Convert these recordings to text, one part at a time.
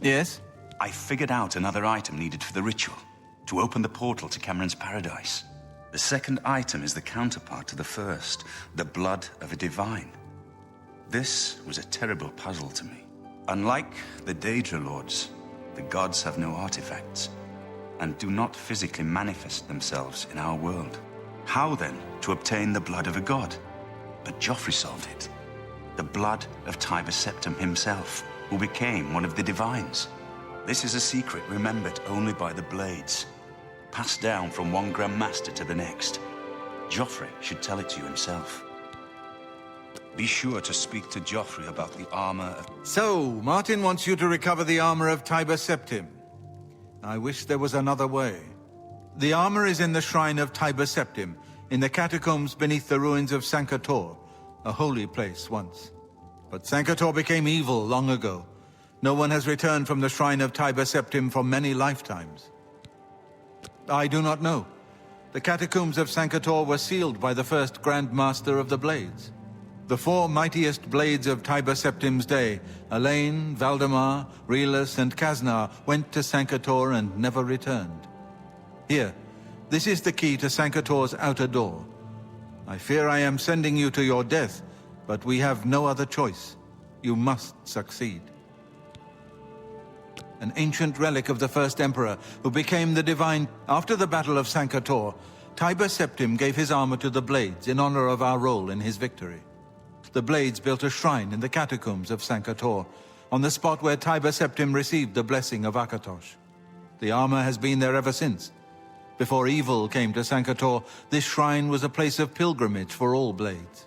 Yes? I figured out another item needed for the ritual, to open the portal to Camoran's paradise. The second item is the counterpart to the first, the blood of a divine. This was a terrible puzzle to me. Unlike the Daedra Lords, the gods have no artifacts, and do not physically manifest themselves in our world. How then to obtain the blood of a god? But Joffrey solved it. The blood of Tiber Septim himself, who became one of the divines. This is a secret remembered only by the Blades, passed down from one Grand Master to the next. Joffrey should tell it to you himself. Be sure to speak to Joffrey about the armor of... So, Martin wants you to recover the armor of Tiber Septim. I wish there was another way. The armor is in the shrine of Tiber Septim, in the catacombs beneath the ruins of Sancre Tor, a holy place once. But Sancre Tor became evil long ago. No one has returned from the shrine of Tiber Septim for many lifetimes. I do not know. The catacombs of Sancre Tor were sealed by the first Grand Master of the Blades. The four mightiest blades of Tiber Septim's day, Elaine, Valdemar, Relus, and Kaznar, went to Sancre Tor and never returned. Here, this is the key to Sancre Tor's outer door. I fear I am sending you to your death, but we have no other choice. You must succeed. An ancient relic of the first emperor, who became the divine... After the Battle of Sancre Tor, Tiber Septim gave his armor to the Blades in honor of our role in his victory. The Blades built a shrine in the catacombs of Sancre Tor, on the spot where Tiber Septim received the blessing of Akatosh. The armor has been there ever since. Before evil came to Sancre Tor, this shrine was a place of pilgrimage for all Blades.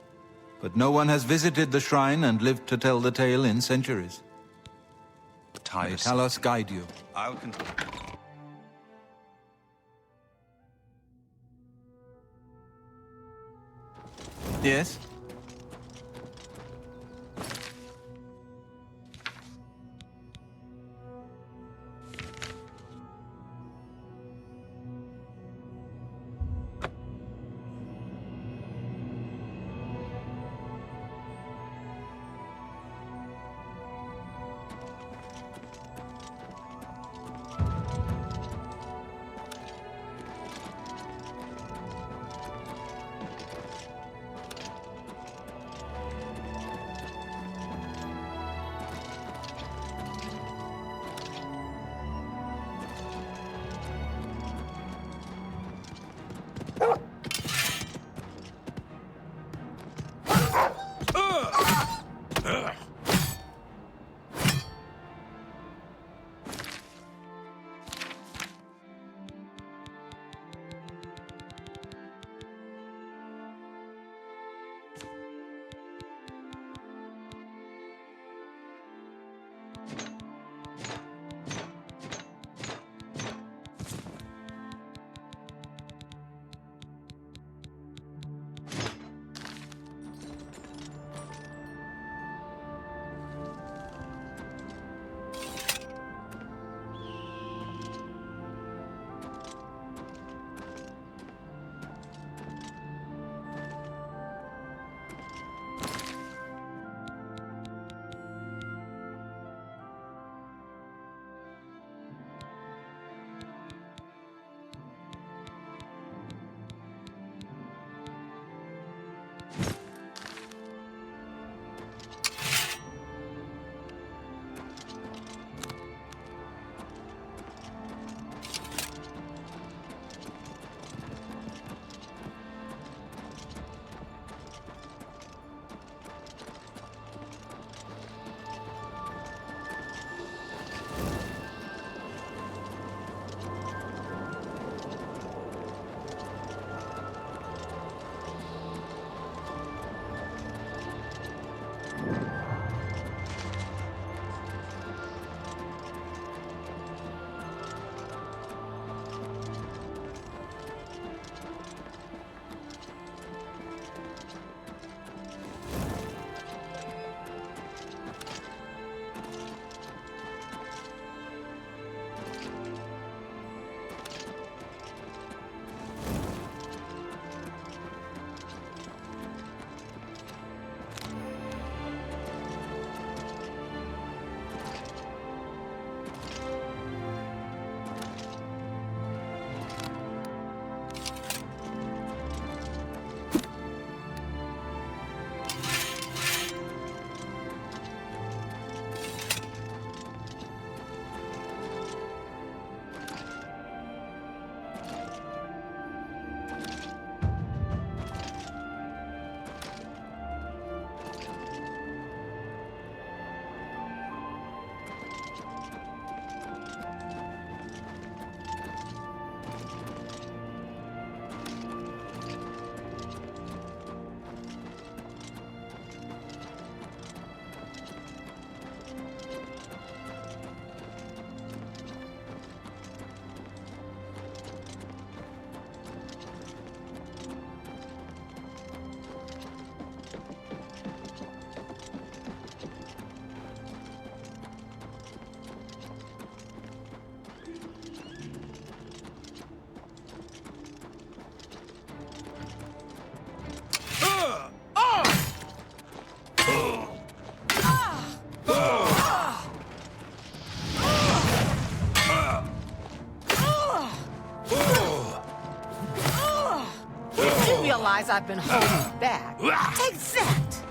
But no one has visited the shrine and lived to tell the tale in centuries. May Talos guide you. I'll continue. Yes? realize I've been holding back. Take that!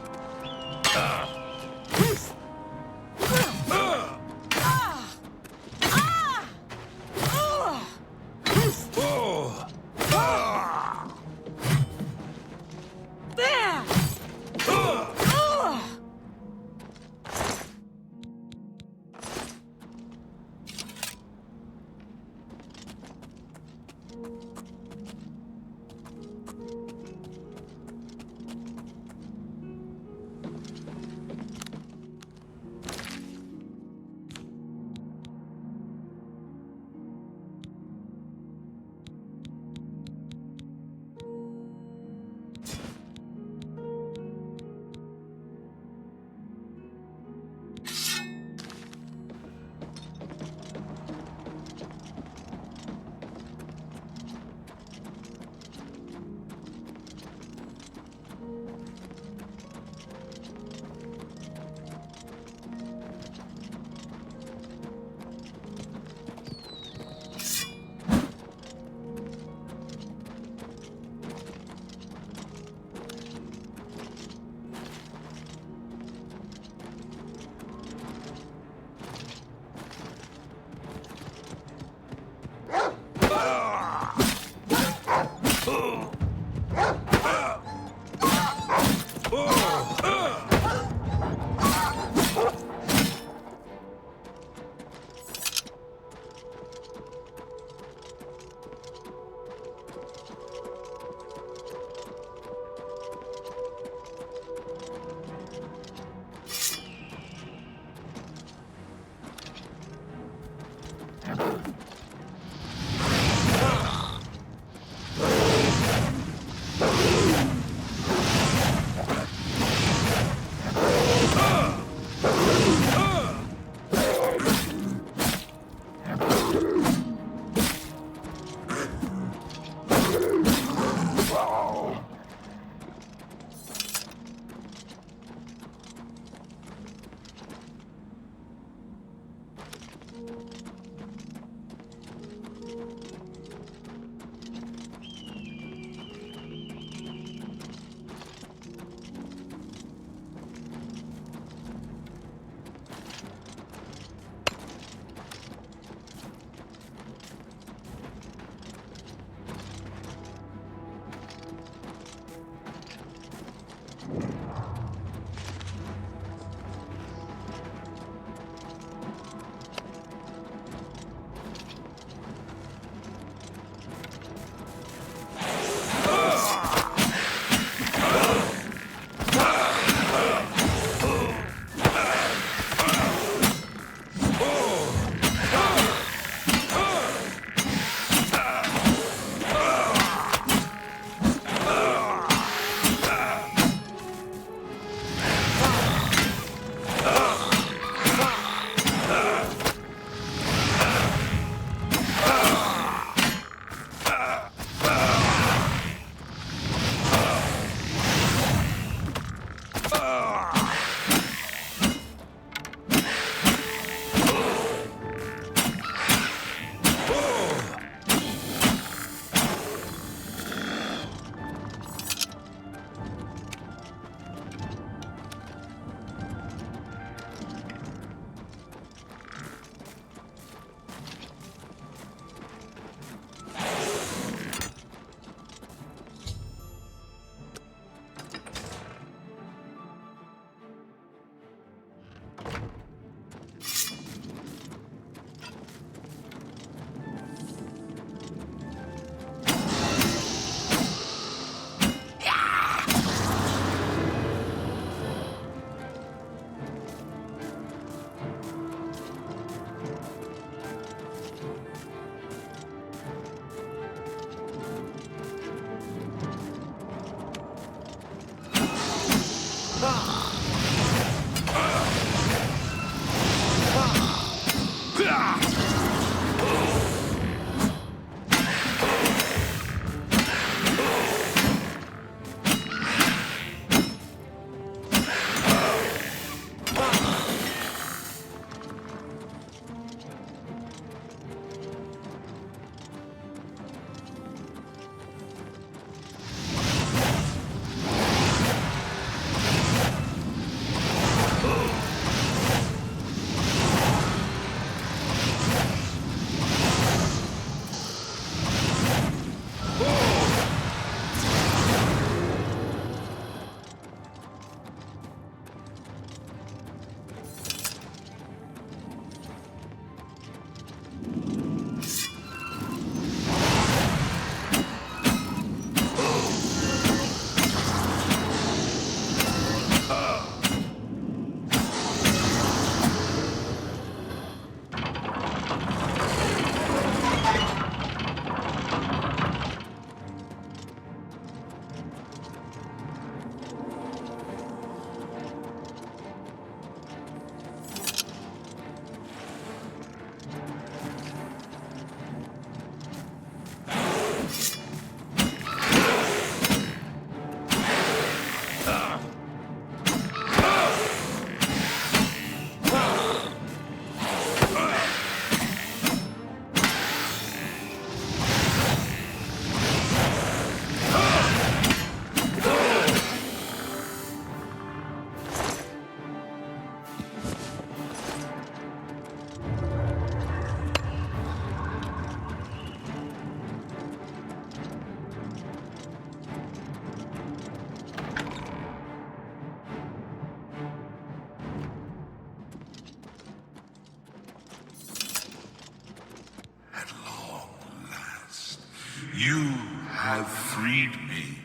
You have freed me.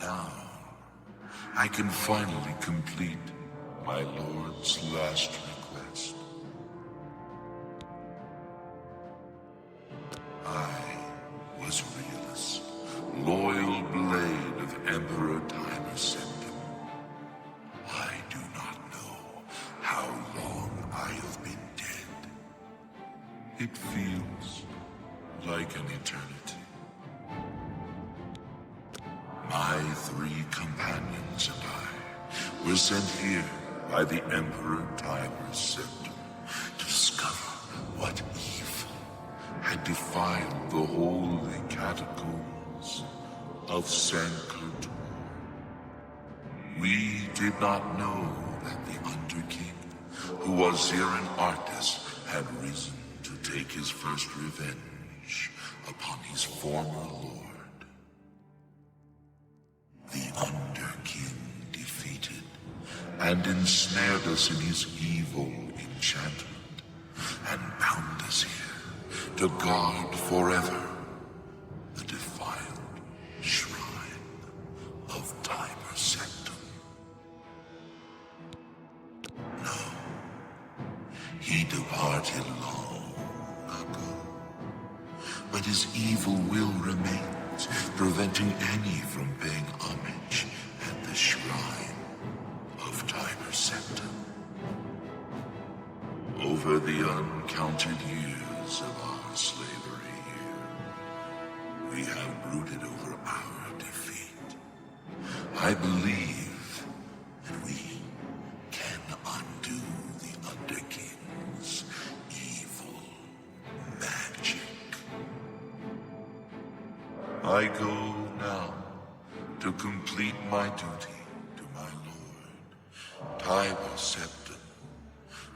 Now, I can finally complete my lord's last request. I was Realus, loyal blade of Emperor Tiber Septim. I do not know how long I have been dead. It feels like an eternity. My 3 companions and I were sent here by the Emperor Tiber Septim to discover what evil had defiled the holy catacombs of Sancre Tor. We did not know that the Underking, who was here in Arctis, had risen to take his first revenge upon his former lord. The Underking defeated and ensnared us in his evil enchantment and bound us here to guard forever the defiled shrine of Tiber Septim. No, he departed long ago, but his evil will remains, preventing any from paying homage at the shrine of Tiber Septim. Over the uncounted years of our slavery here, we have brooded over our defeat. I believe that we can undo the Underking's evil magic. I go now to complete my duty to my lord, Tiber Septim.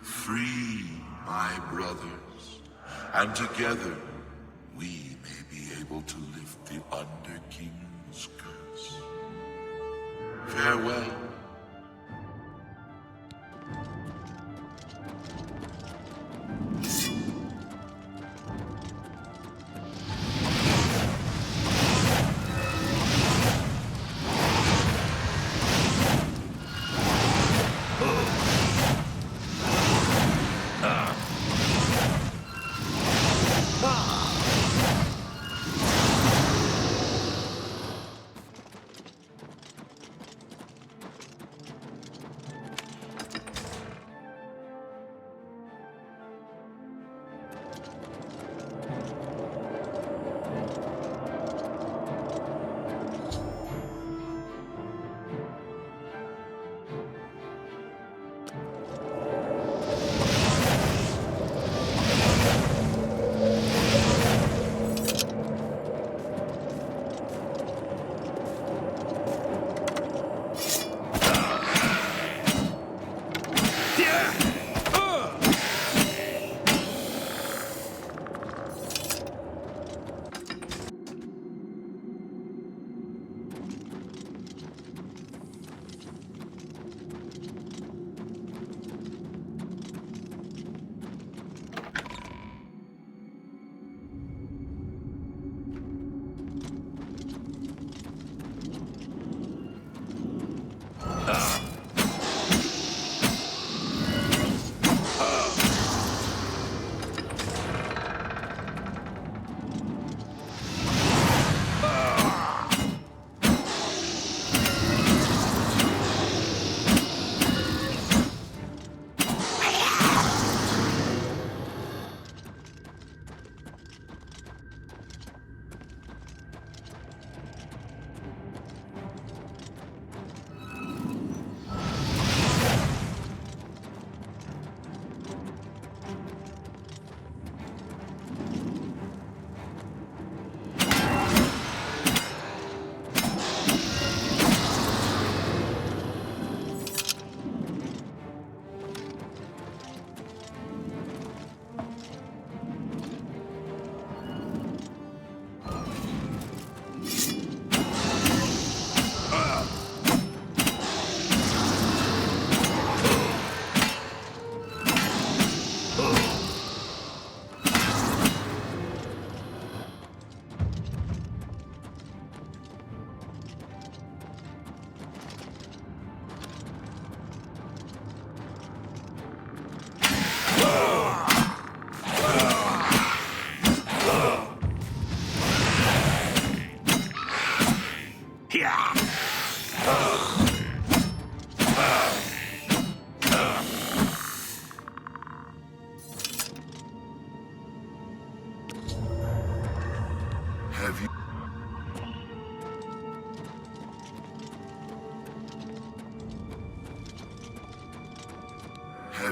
Free my brothers, and together we may be able to lift the Underking's curse. Farewell.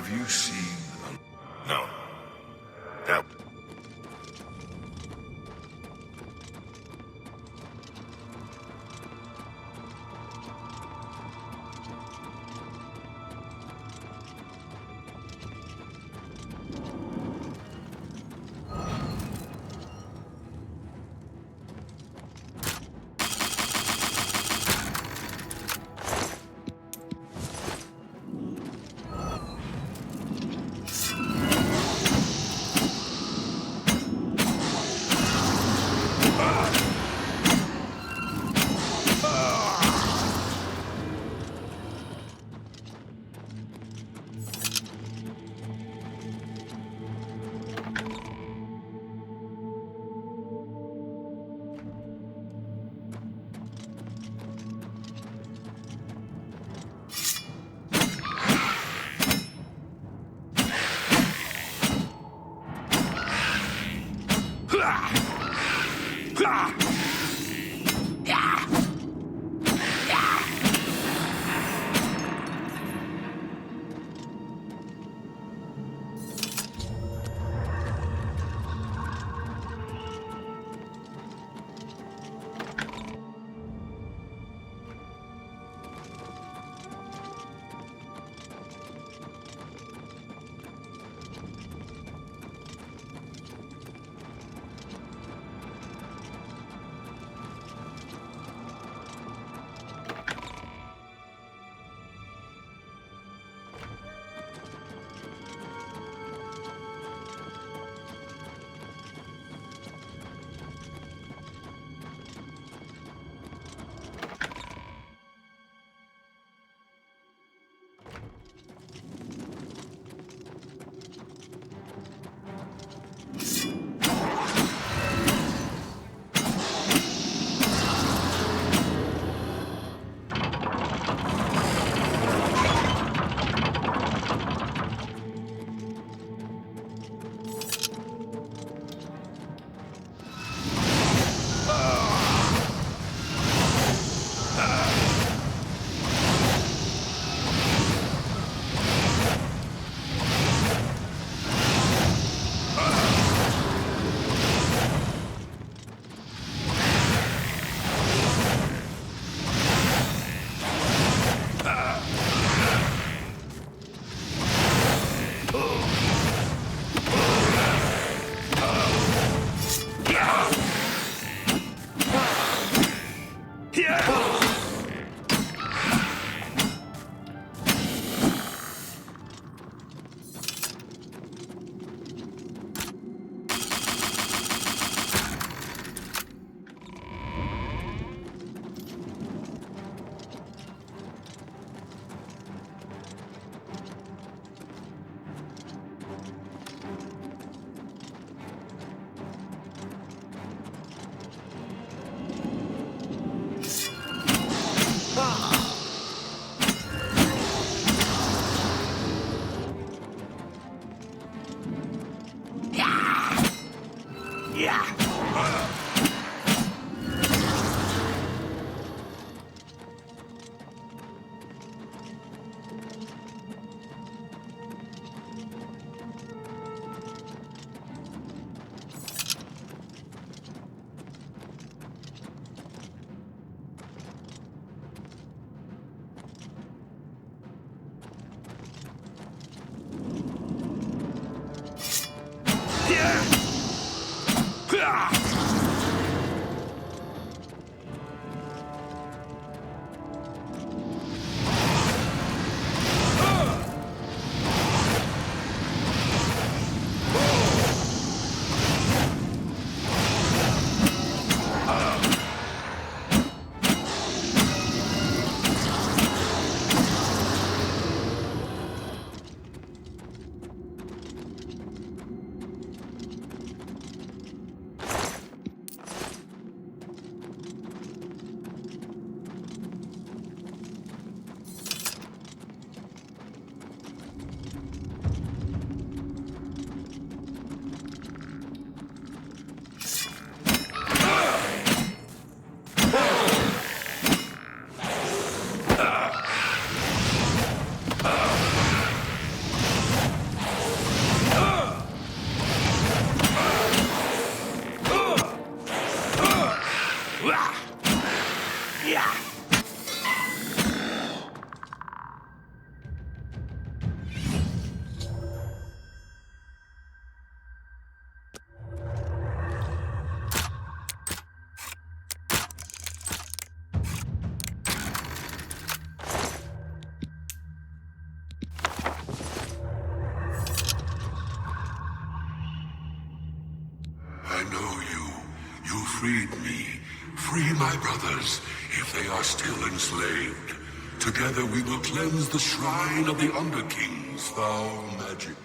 Have you seen No. That... I know you. You freed me. Free my brothers, if they are still enslaved. Together we will cleanse the shrine of the Underking's foul magic.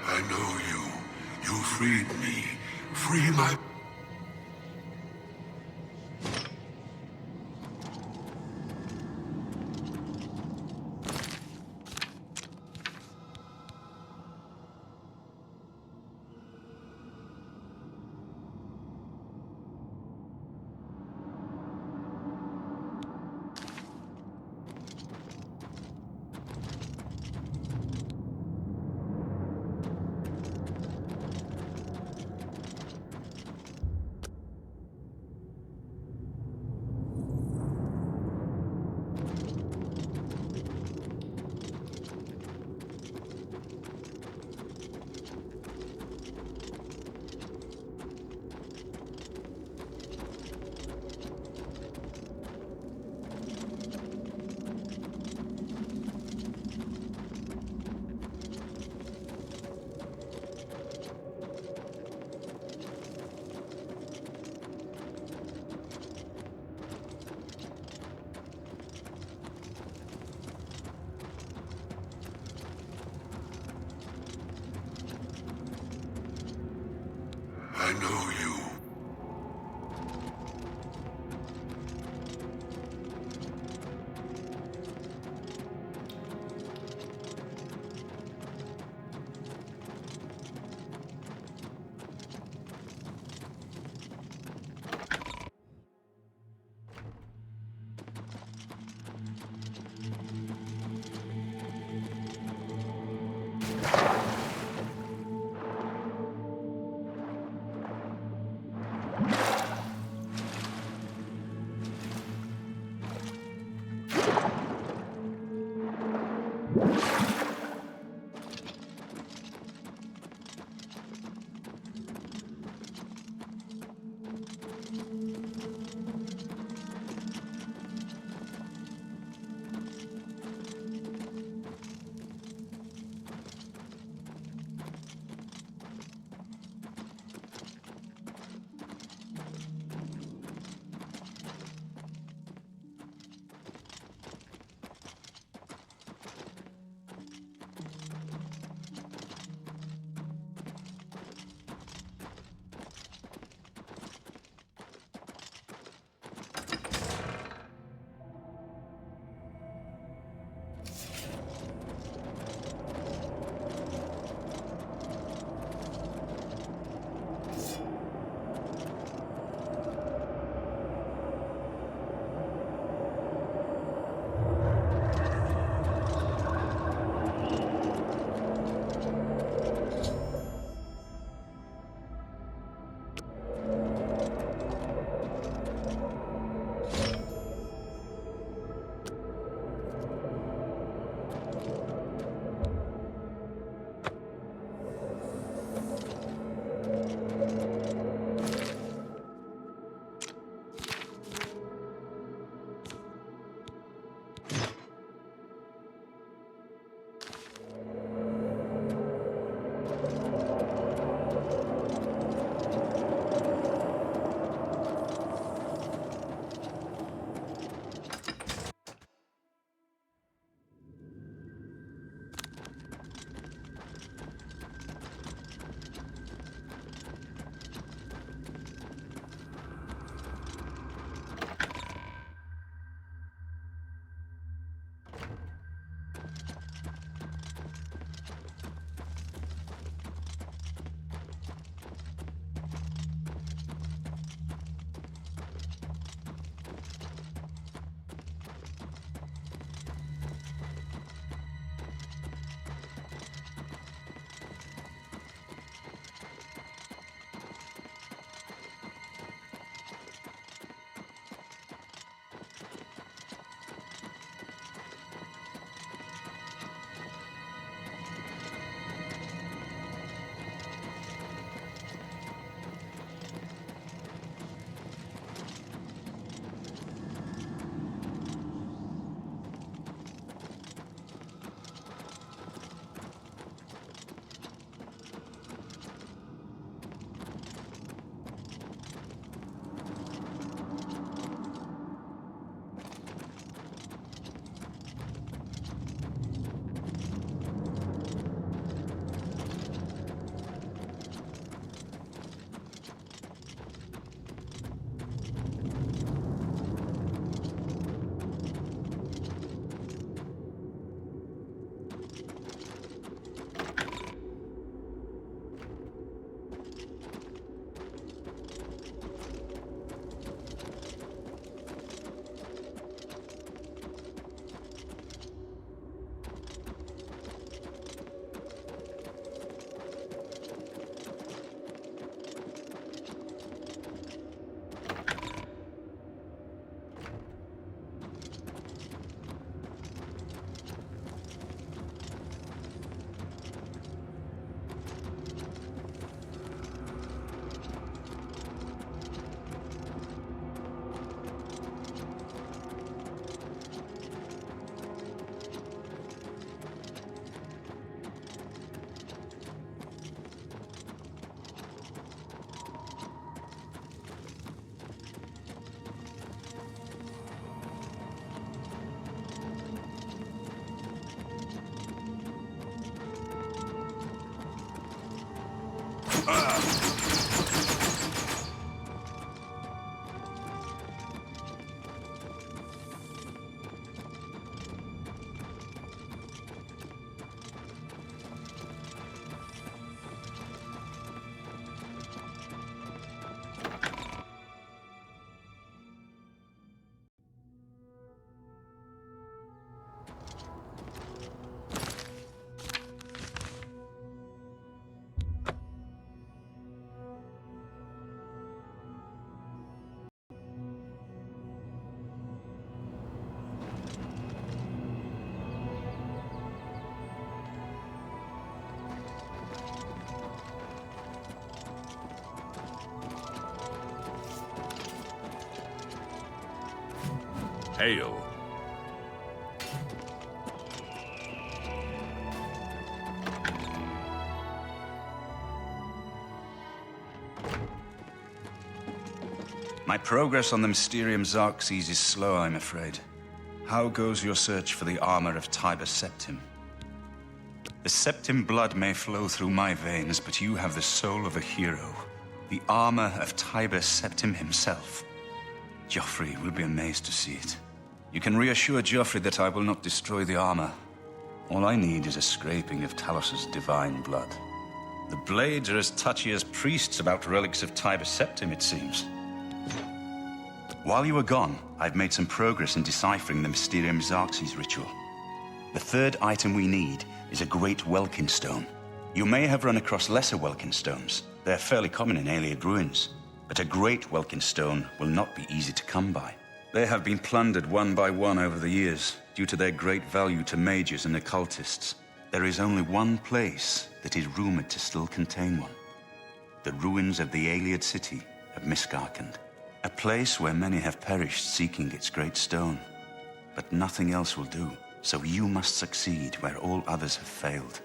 I know you. You freed me. Free my... I know you. Hail. My progress on the Mysterium Xerxes is slow, I'm afraid. How goes your search for the armor of Tiber Septim? The Septim blood may flow through my veins, but you have the soul of a hero. The armor of Tiber Septim himself. Joffrey will be amazed to see it. You can reassure Joffrey that I will not destroy the armor. All I need is a scraping of Talos's divine blood. The blades are as touchy as priests about relics of Tiber Septim, it seems. While you were gone, I've made some progress in deciphering the Mysterium Xerxes ritual. The third item we need is a great Welkin stone. You may have run across lesser Welkin stones. They're fairly common in Ayleid ruins. But a great Welkin stone will not be easy to come by. They have been plundered one by one over the years, due to their great value to mages and occultists. There is only one place that is rumored to still contain one. The ruins of the Ayleid city of Miskarkand. A place where many have perished seeking its great stone. But nothing else will do, so you must succeed where all others have failed.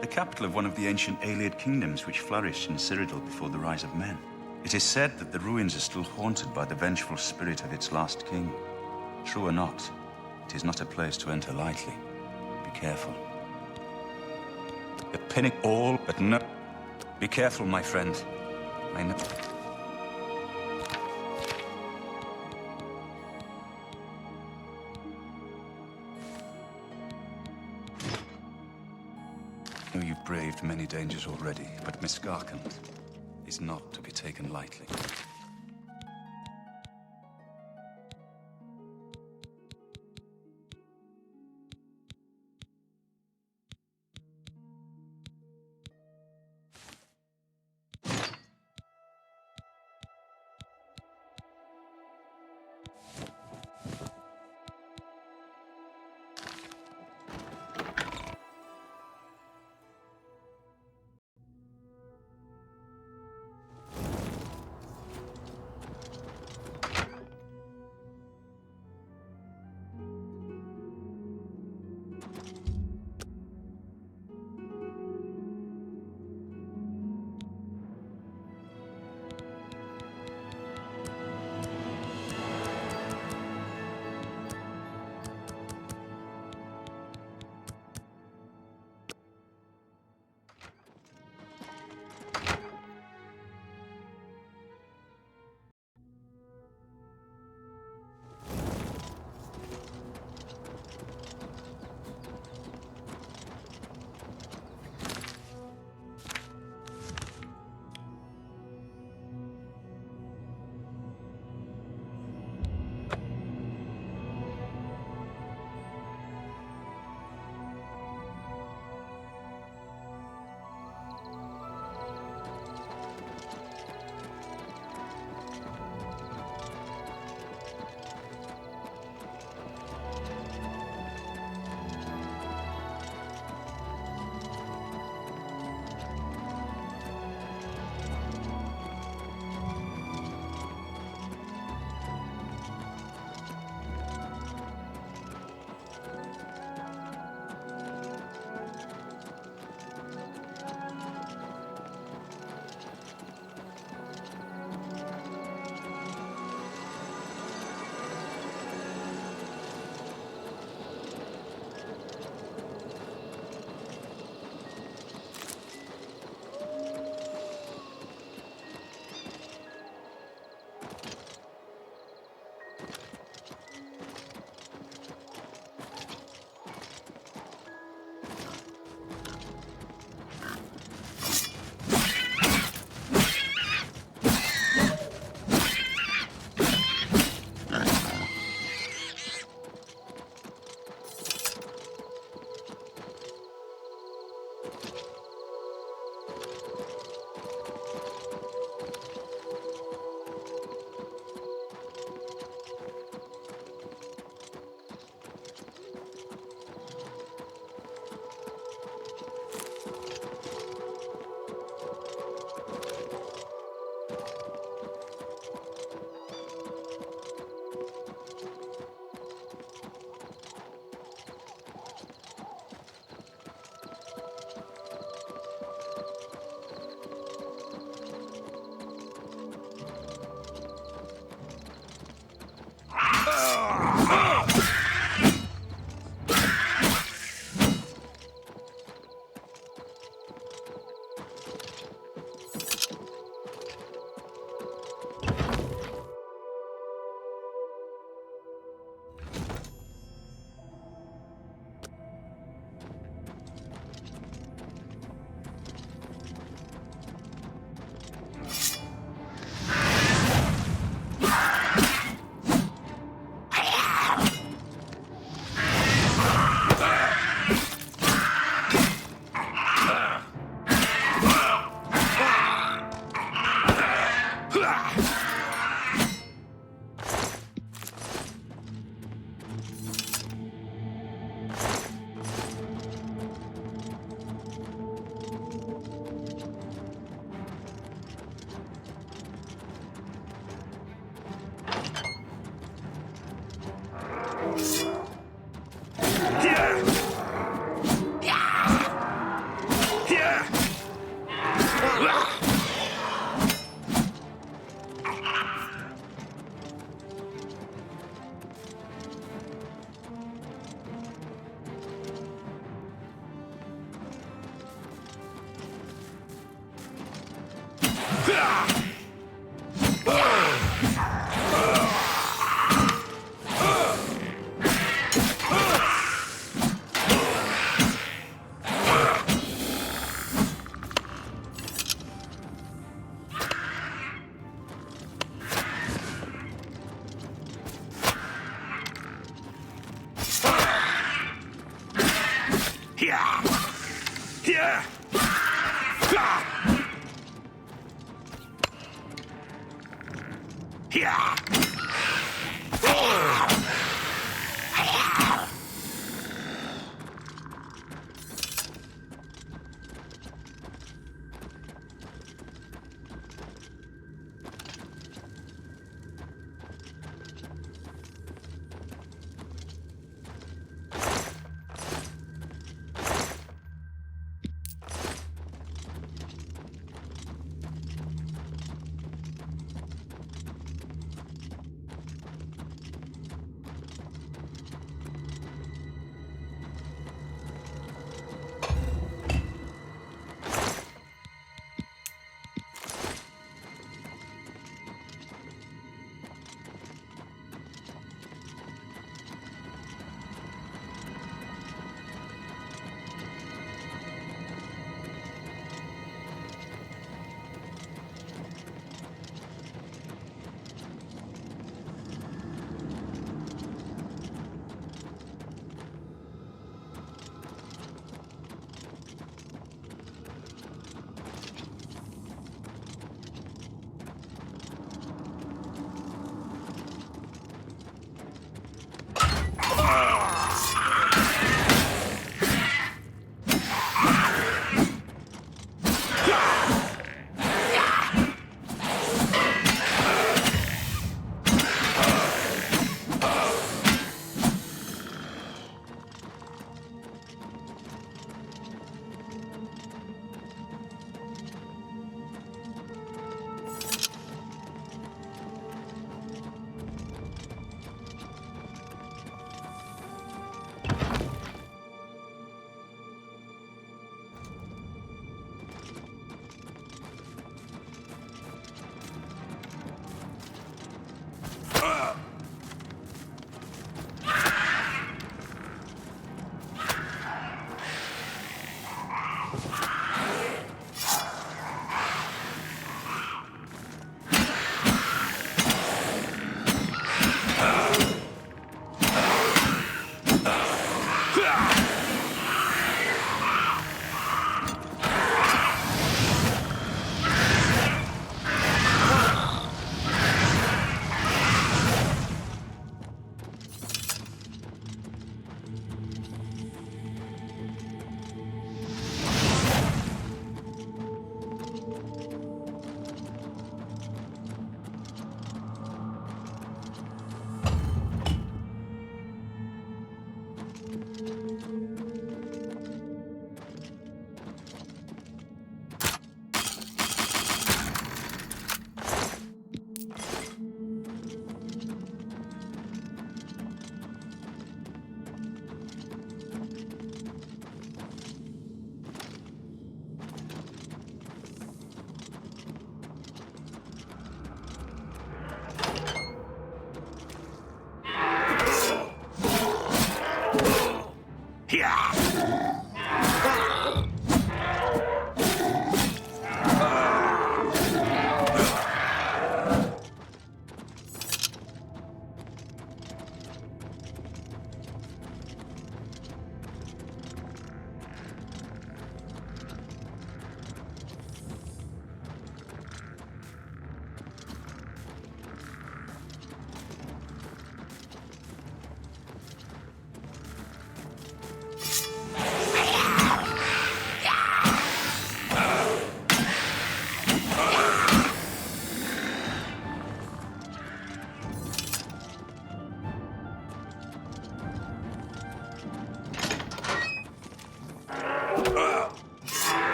The capital of one of the ancient Ayleid kingdoms which flourished in Cyrodiil before the rise of men. It is said that the ruins are still haunted by the vengeful spirit of its last king. True or not, it is not a place to enter lightly. Be careful. The pinnacle all but no... Be careful, my friend. I know... I know you've braved many dangers already, but Miskarkand is not to be taken lightly.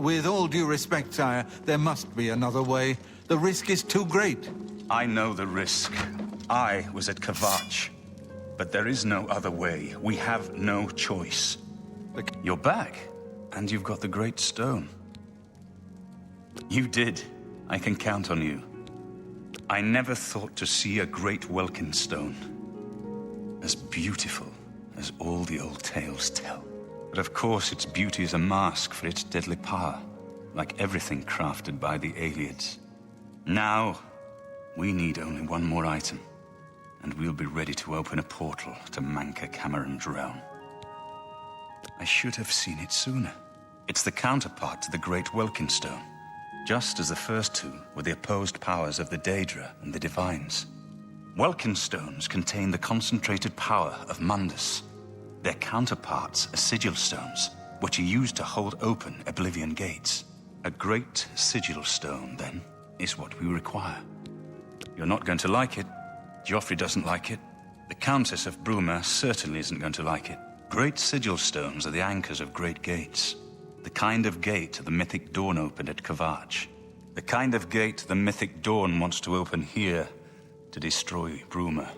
With all due respect, sire, there must be another way. The risk is too great. I know the risk. I was at Kvatch. But there is no other way. We have no choice. You're back, and you've got the Great Stone. You did. I can count on you. I never thought to see a great Welkin stone. As beautiful as all the old tales tell. But of course, its beauty is a mask for its deadly power, like everything crafted by the Aelids. Now, we need only one more item, and we'll be ready to open a portal to Mankar Camoran's realm. I should have seen it sooner. It's the counterpart to the Great Welkin Stone, just as the first two were the opposed powers of the Daedra and the Divines. Welkin stones contain the concentrated power of Mundus. Their counterparts are sigil stones, which are used to hold open Oblivion gates. A great sigil stone, then, is what we require. You're not going to like it. Joffrey doesn't like it. The Countess of Bruma certainly isn't going to like it. Great sigil stones are the anchors of great gates. The kind of gate the mythic Dawn opened at Kvatch. The kind of gate the mythic Dawn wants to open here to destroy Bruma.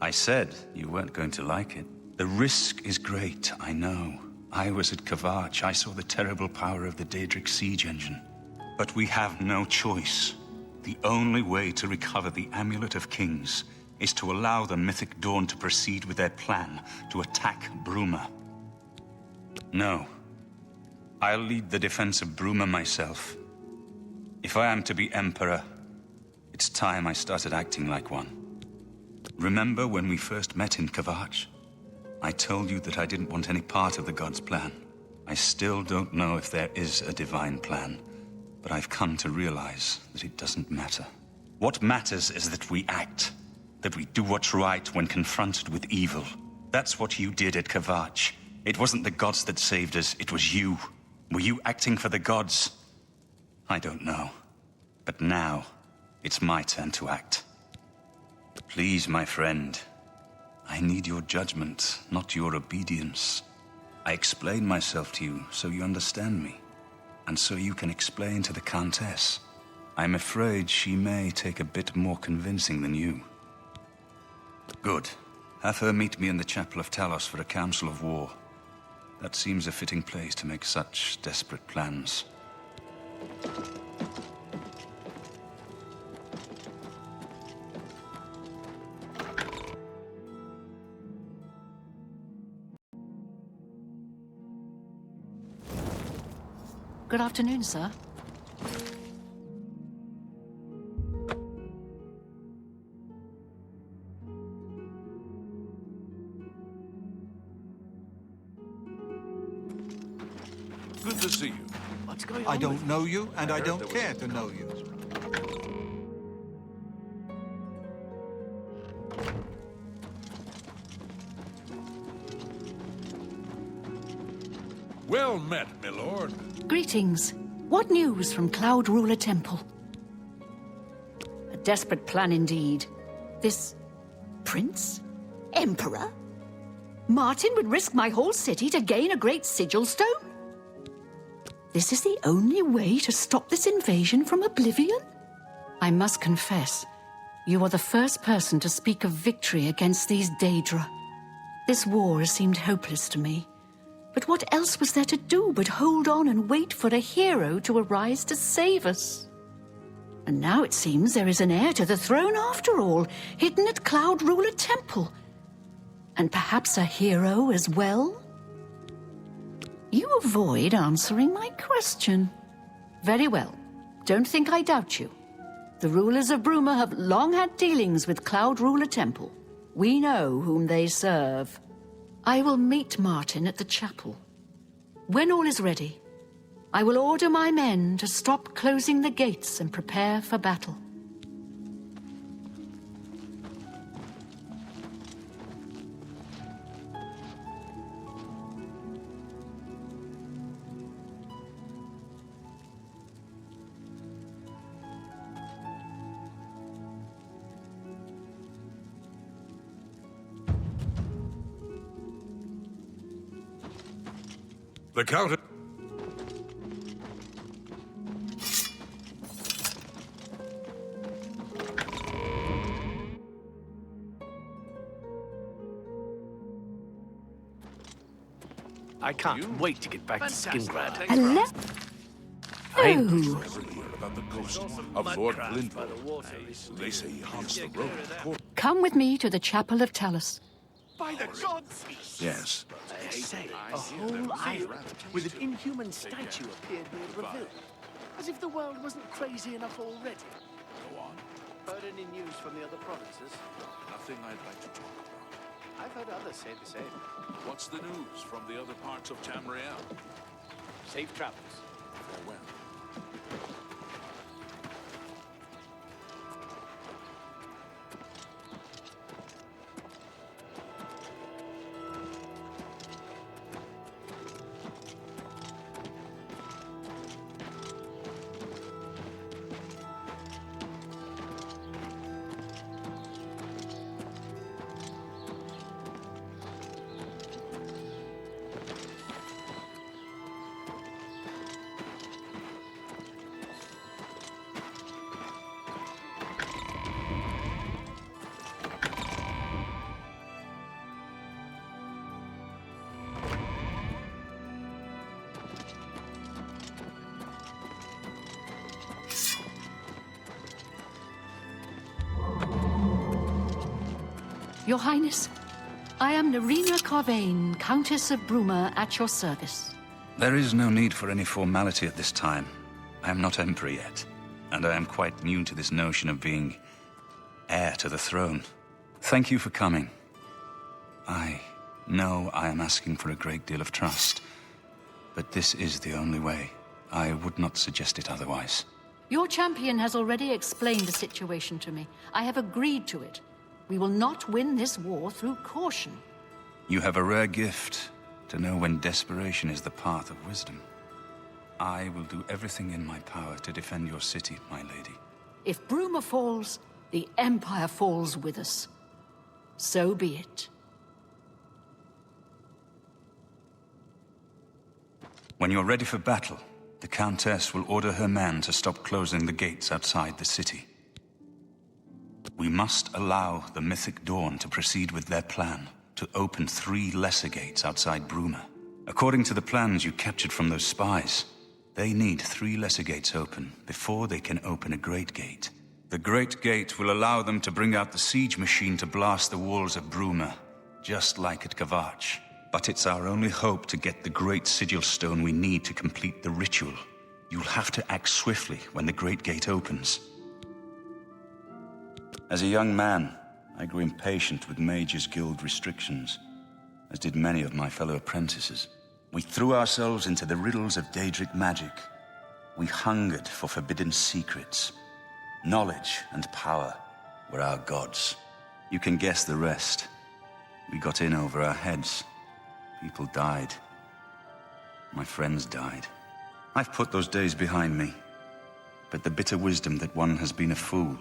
I said you weren't going to like it. The risk is great, I know. I was at Kvatch. I saw the terrible power of the Daedric siege engine. But we have no choice. The only way to recover the Amulet of Kings is to allow the mythic Dawn to proceed with their plan to attack Bruma. No. I'll lead the defense of Bruma myself. If I am to be Emperor, it's time I started acting like one. Remember when we first met in Kvatch? I told you that I didn't want any part of the God's plan. I still don't know if there is a divine plan, but I've come to realize that it doesn't matter. What matters is that we act, that we do what's right when confronted with evil. That's what you did at Kvatch. It wasn't the gods that saved us, it was you. Were you acting for the gods? I don't know. But now, it's my turn to act. Please, my friend. I need your judgment, not your obedience. I explain myself to you so you understand me, and so you can explain to the Countess. I'm afraid she may take a bit more convincing than you. Good. Have her meet me in the Chapel of Talos for a council of war. That seems a fitting place to make such desperate plans. Good afternoon, sir. Good to see you. What's going on? I don't know you, and I don't care to know you. Well met, my lord. Greetings. What news from Cloud Ruler Temple? A desperate plan indeed. This prince? Emperor? Martin would risk my whole city to gain a great sigil stone? This is the only way to stop this invasion from Oblivion? I must confess, you are the first person to speak of victory against these Daedra. This war has seemed hopeless to me. But what else was there to do but hold on and wait for a hero to arise to save us? And now it seems there is an heir to the throne after all, hidden at Cloud Ruler Temple. And perhaps a hero as well? You avoid answering my question. Very well. Don't think I doubt you. The rulers of Bruma have long had dealings with Cloud Ruler Temple. We know whom they serve. I will meet Martin at the chapel. When all is ready, I will order my men to stop closing the gates and prepare for battle. The Count... I can't wait to get back to Skingrad. Hello? About the ghost of Lord Glyndor. They say he haunts the road. Come with me to the Chapel of Talus. By the gods! Yes. They say a whole island with an inhuman statue appeared near Reveal. As if the world wasn't crazy enough already. Go on. Heard any news from the other provinces? Nothing I'd like to talk about. I've heard others say the same. What's the news from the other parts of Tamriel? Safe travels. Farewell. Your Highness, I am Nerina Carvain, Countess of Bruma, at your service. There is no need for any formality at this time. I am not Emperor yet, and I am quite new to this notion of being heir to the throne. Thank you for coming. I know I am asking for a great deal of trust, but this is the only way. I would not suggest it otherwise. Your champion has already explained the situation to me. I have agreed to it. We will not win this war through caution. You have a rare gift to know when desperation is the path of wisdom. I will do everything in my power to defend your city, my lady. If Bruma falls, the Empire falls with us. So be it. When you're ready for battle, the Countess will order her men to stop closing the gates outside the city. We must allow the Mythic Dawn to proceed with their plan to open 3 lesser gates outside Bruma. According to the plans you captured from those spies, they need 3 lesser gates open before they can open a Great Gate. The Great Gate will allow them to bring out the siege machine to blast the walls of Bruma, just like at Kavach. But it's our only hope to get the great sigil stone we need to complete the ritual. You'll have to act swiftly when the Great Gate opens. As a young man, I grew impatient with Mages Guild restrictions, as did many of my fellow apprentices. We threw ourselves into the riddles of Daedric magic. We hungered for forbidden secrets. Knowledge and power were our gods. You can guess the rest. We got in over our heads. People died. My friends died. I've put those days behind me. But the bitter wisdom that one has been a fool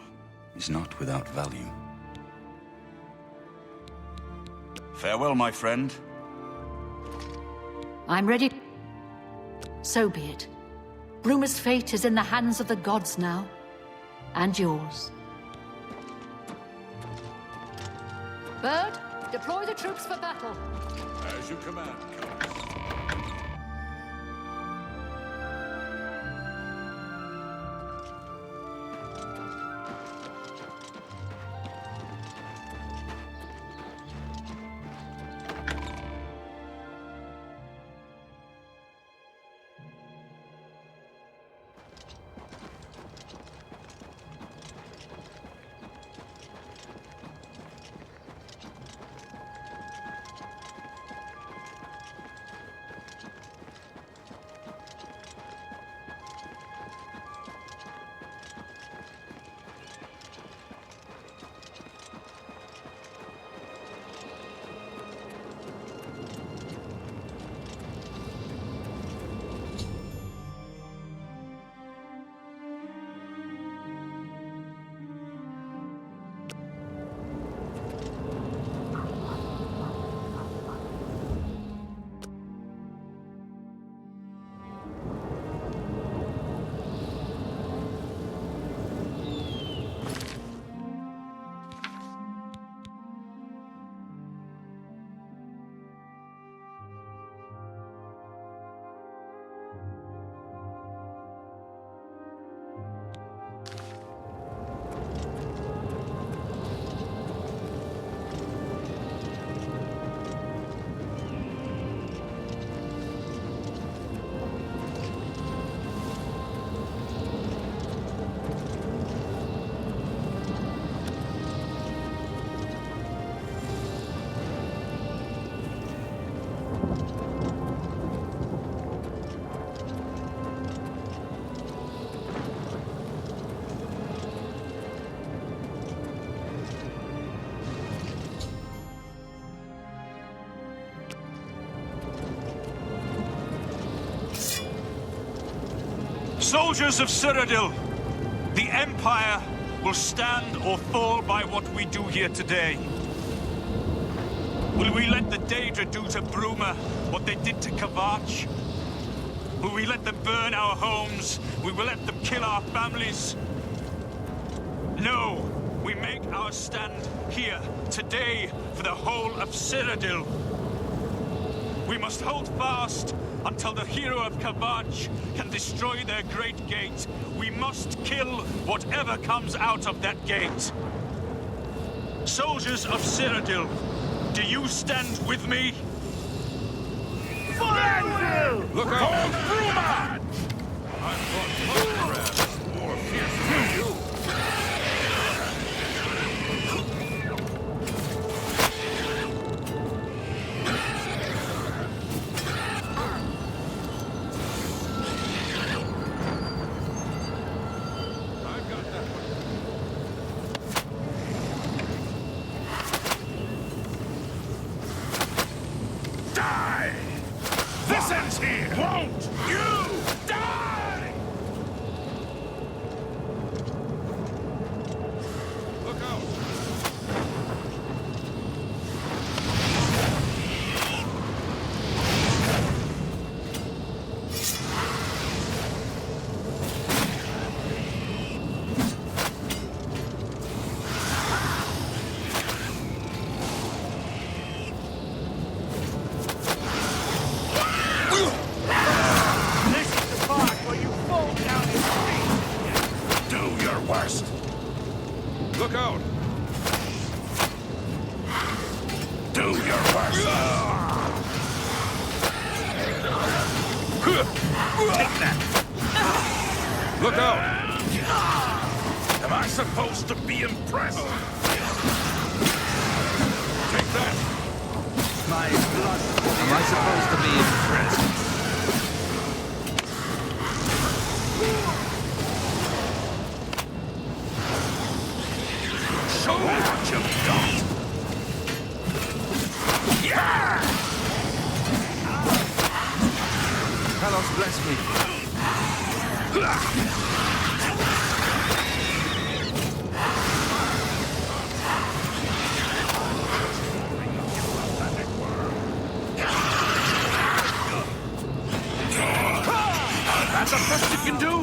is not without value. Farewell, my friend. I'm ready. So be it. Bruma's fate is in the hands of the gods now. And yours. Bird, deploy the troops for battle. As you command, Countess. Soldiers of Cyrodiil, the Empire will stand or fall by what we do here today. Will we let the Daedra do to Bruma what they did to Kavach? Will we let them burn our homes? Will we let them kill our families? No, we make our stand here, today, for the whole of Cyrodiil. We must hold fast until the hero of Kavach can destroy their great gate. We must kill whatever comes out of that gate. Soldiers of Cyrodiil, do you stand with me? Look out! Bruma! I fought more fierce than you. Look out! Do your worst! Take that! Look out! Am I supposed to be impressed? Take that! My blood. Am I supposed to be impressed? Show me what you've got! Yeah! Kalos, bless me. That's the best you can do?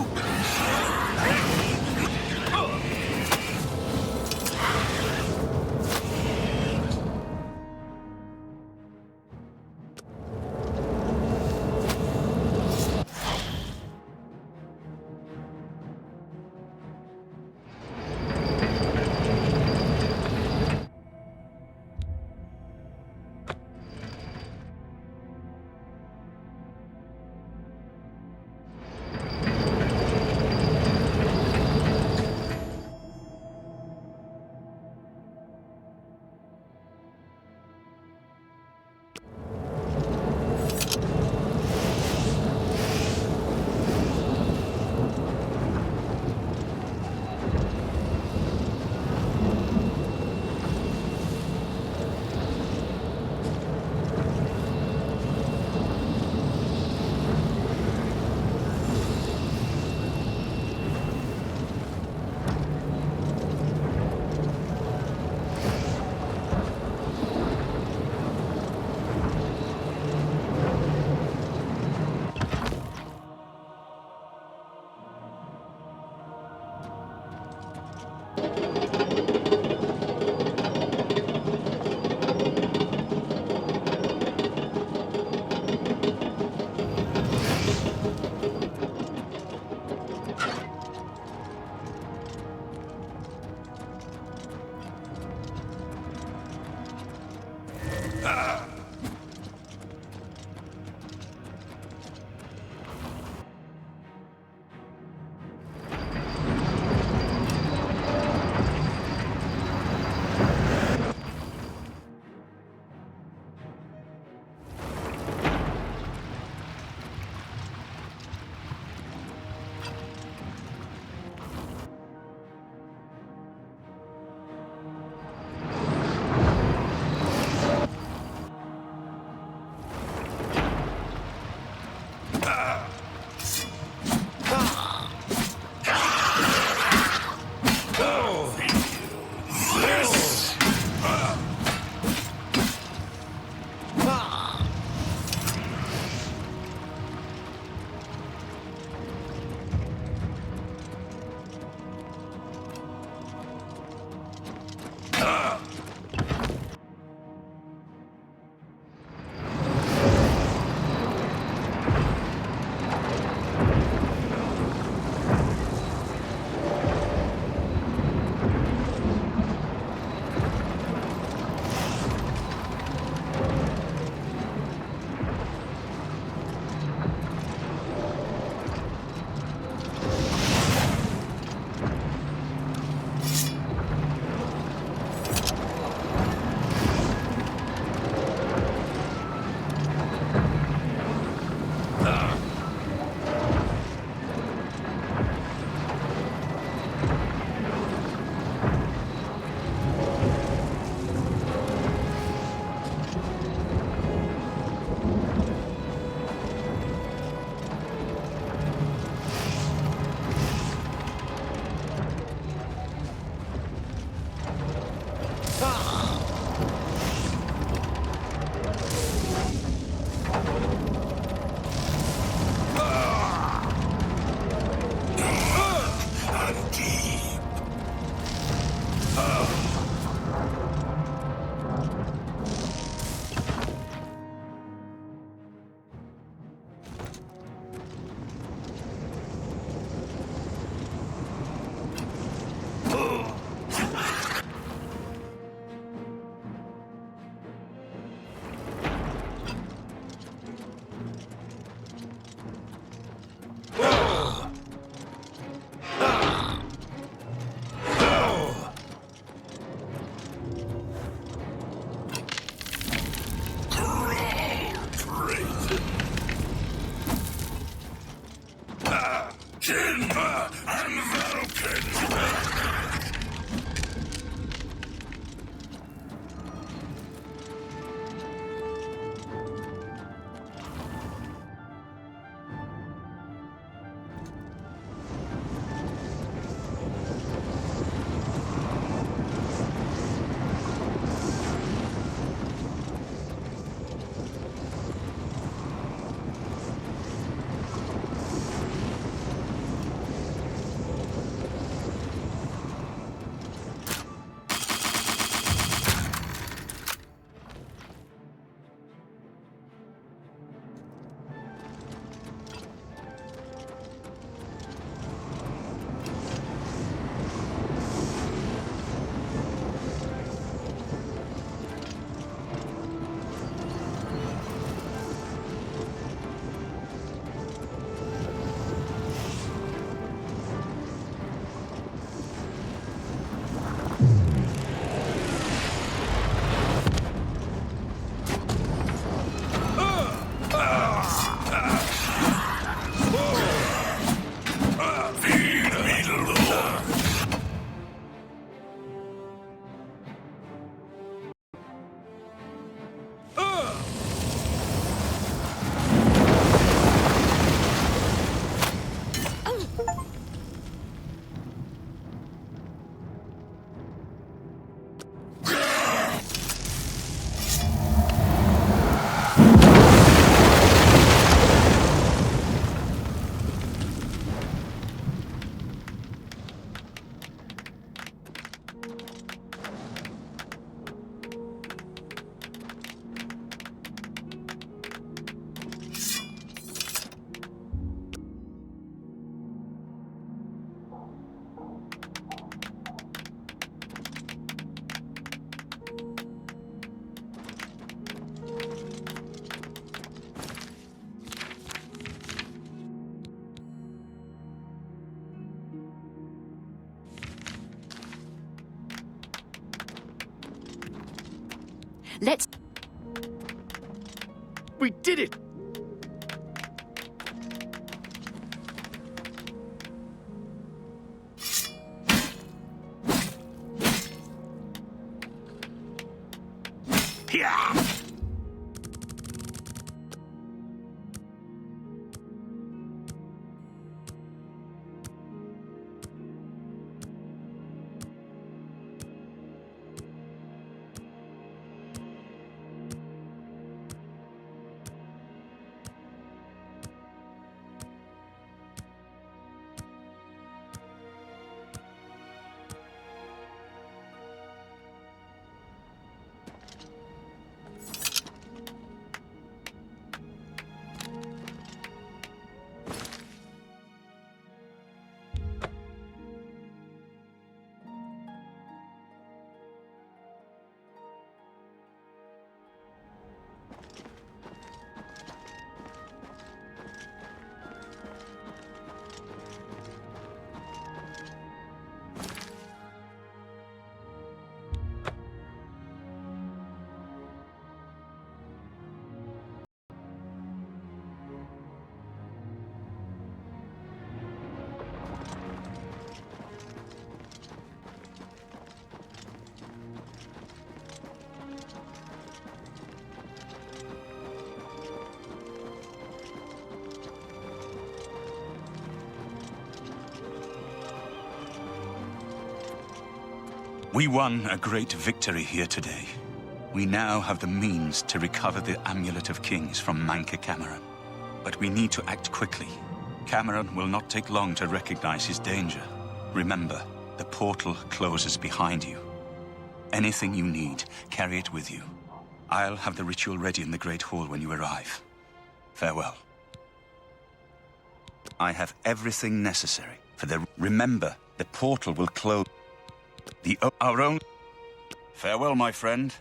Let's... We did it! Yeah! We won a great victory here today. We now have the means to recover the Amulet of Kings from Mankar Camoran. But we need to act quickly. Camoran will not take long to recognize his danger. Remember, the portal closes behind you. Anything you need, carry it with you. I'll have the ritual ready in the Great Hall when you arrive. Farewell. I have everything necessary for the... Remember, the portal will close... Our own... Farewell, my friend.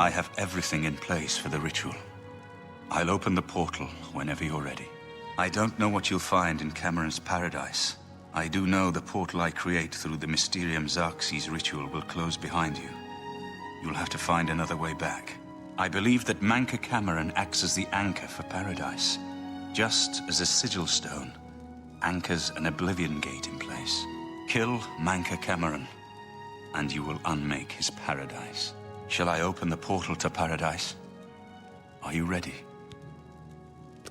I have everything in place for the ritual. I'll open the portal whenever you're ready. I don't know what you'll find in Camoran's paradise. I do know the portal I create through the Mysterium Xerxes ritual will close behind you. You'll have to find another way back. I believe that Mankar Camoran acts as the anchor for paradise, just as a sigil stone anchors an Oblivion gate in place. Kill Mankar Camoran, and you will unmake his paradise. Shall I open the portal to paradise? Are you ready?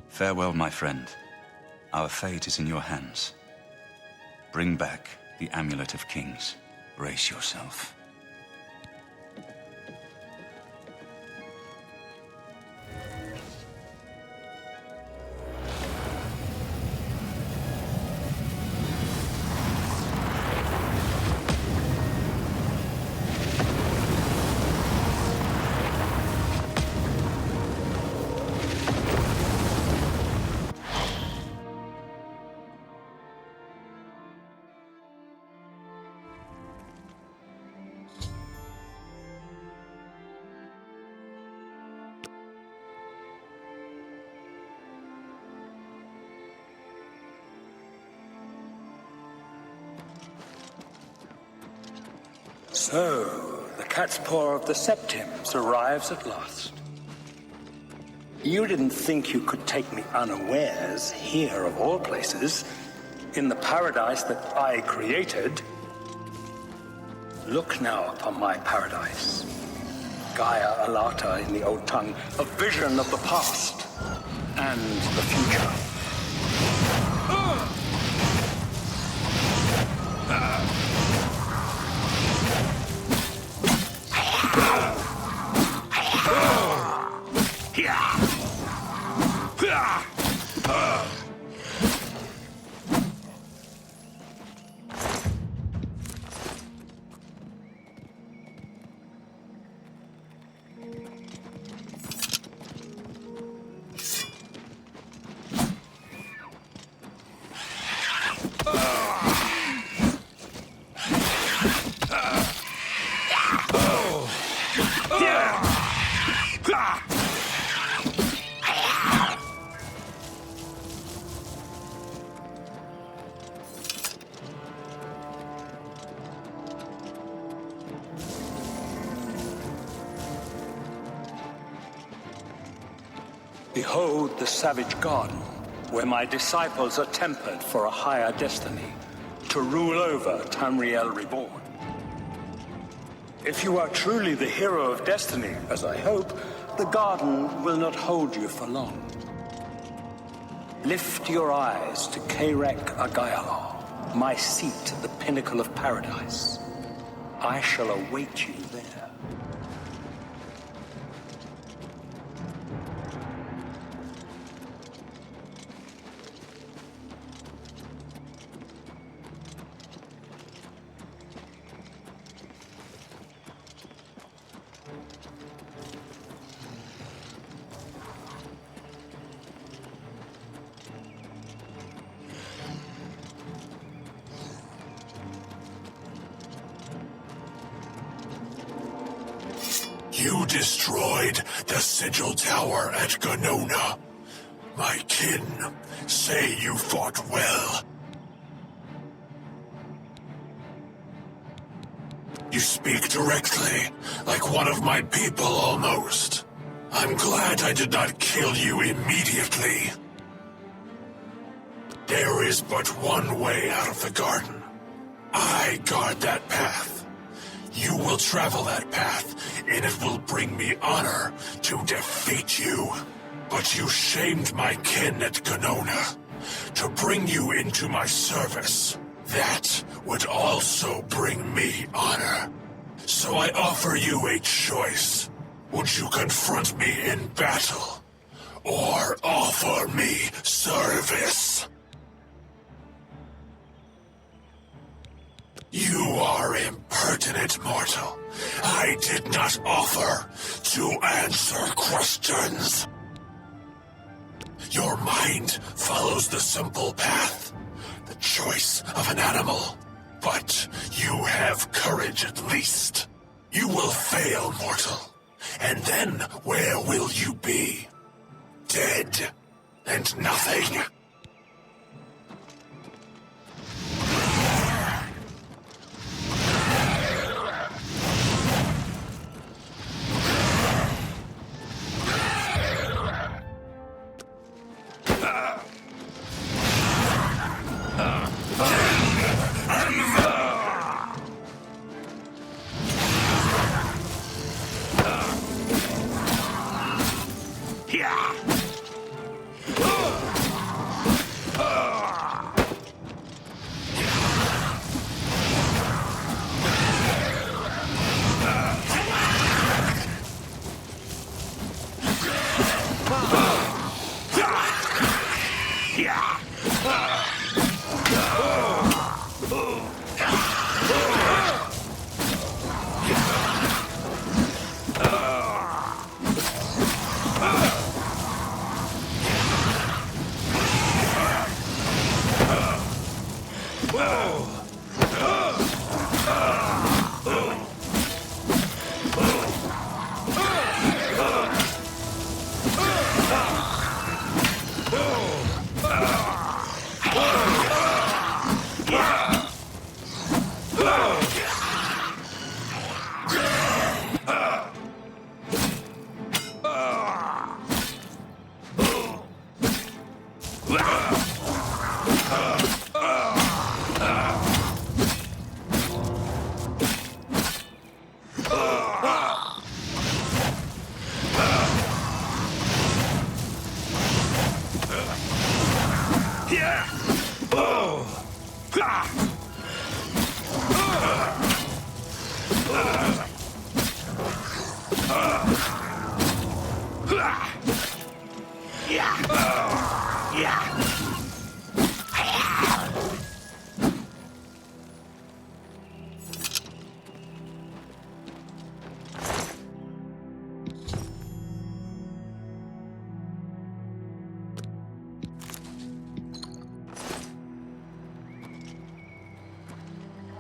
Farewell, my friend. Our fate is in your hands. Bring back the Amulet of Kings. Brace yourself. So, the cat's paw of the Septims arrives at last. You didn't think you could take me unawares here, of all places, in the paradise that I created. Look now upon my paradise. Gaia Alata in the old tongue, a vision of the past and the future. Behold the savage garden, where my disciples are tempered for a higher destiny, to rule over Tamriel Reborn. If you are truly the hero of destiny, as I hope, the garden will not hold you for long. Lift your eyes to Kairek Agayalor, my seat at the pinnacle of paradise. I shall await you there. You destroyed the Sigil Tower at Ganona. My kin say you fought well. You speak directly, like one of my people almost. I'm glad I did not kill you immediately. There is but one way out of the garden. I guard that path. You will travel that path, and it will bring me honor to defeat you. But you shamed my kin at Ganona. To bring you into my service, that would also bring me honor. So I offer you a choice. Would you confront me in battle, or offer me service? You are impertinent, mortal. I did not offer to answer questions. Your mind follows the simple path, the choice of an animal. But you have courage at least. You will fail, mortal. And then where will you be? Dead and nothing.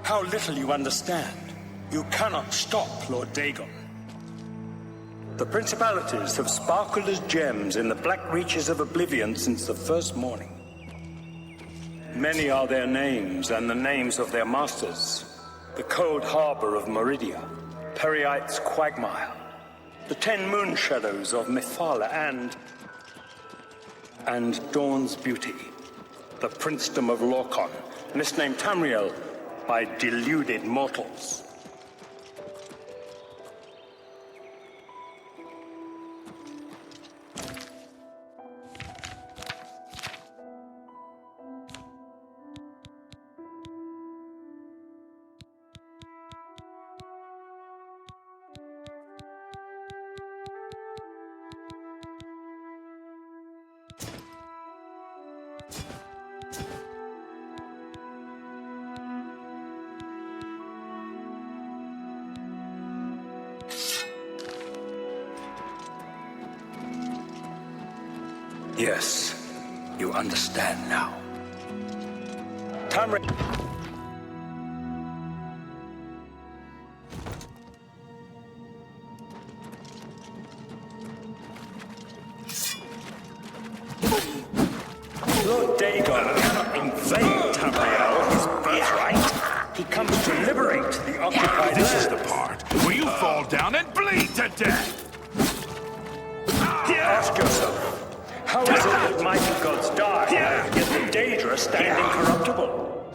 How little you understand. You cannot stop Lord Dagon. The principalities have sparkled as gems in the black reaches of Oblivion since the first morning. Many are their names and the names of their masters. The cold harbor of Meridia, Periite's quagmire, the 10 moon shadows of Mythala and Dawn's beauty, the princedom of Lorcan, misnamed Tamriel by deluded mortals. Yes, you understand now. Tamriel. Lord Dagon cannot invade Tamriel, his birthright. He comes to liberate the occupied This is land. the part where you fall down and bleed to death. Ask yourself, how is it that mighty gods die, yet the Daedra stand incorruptible?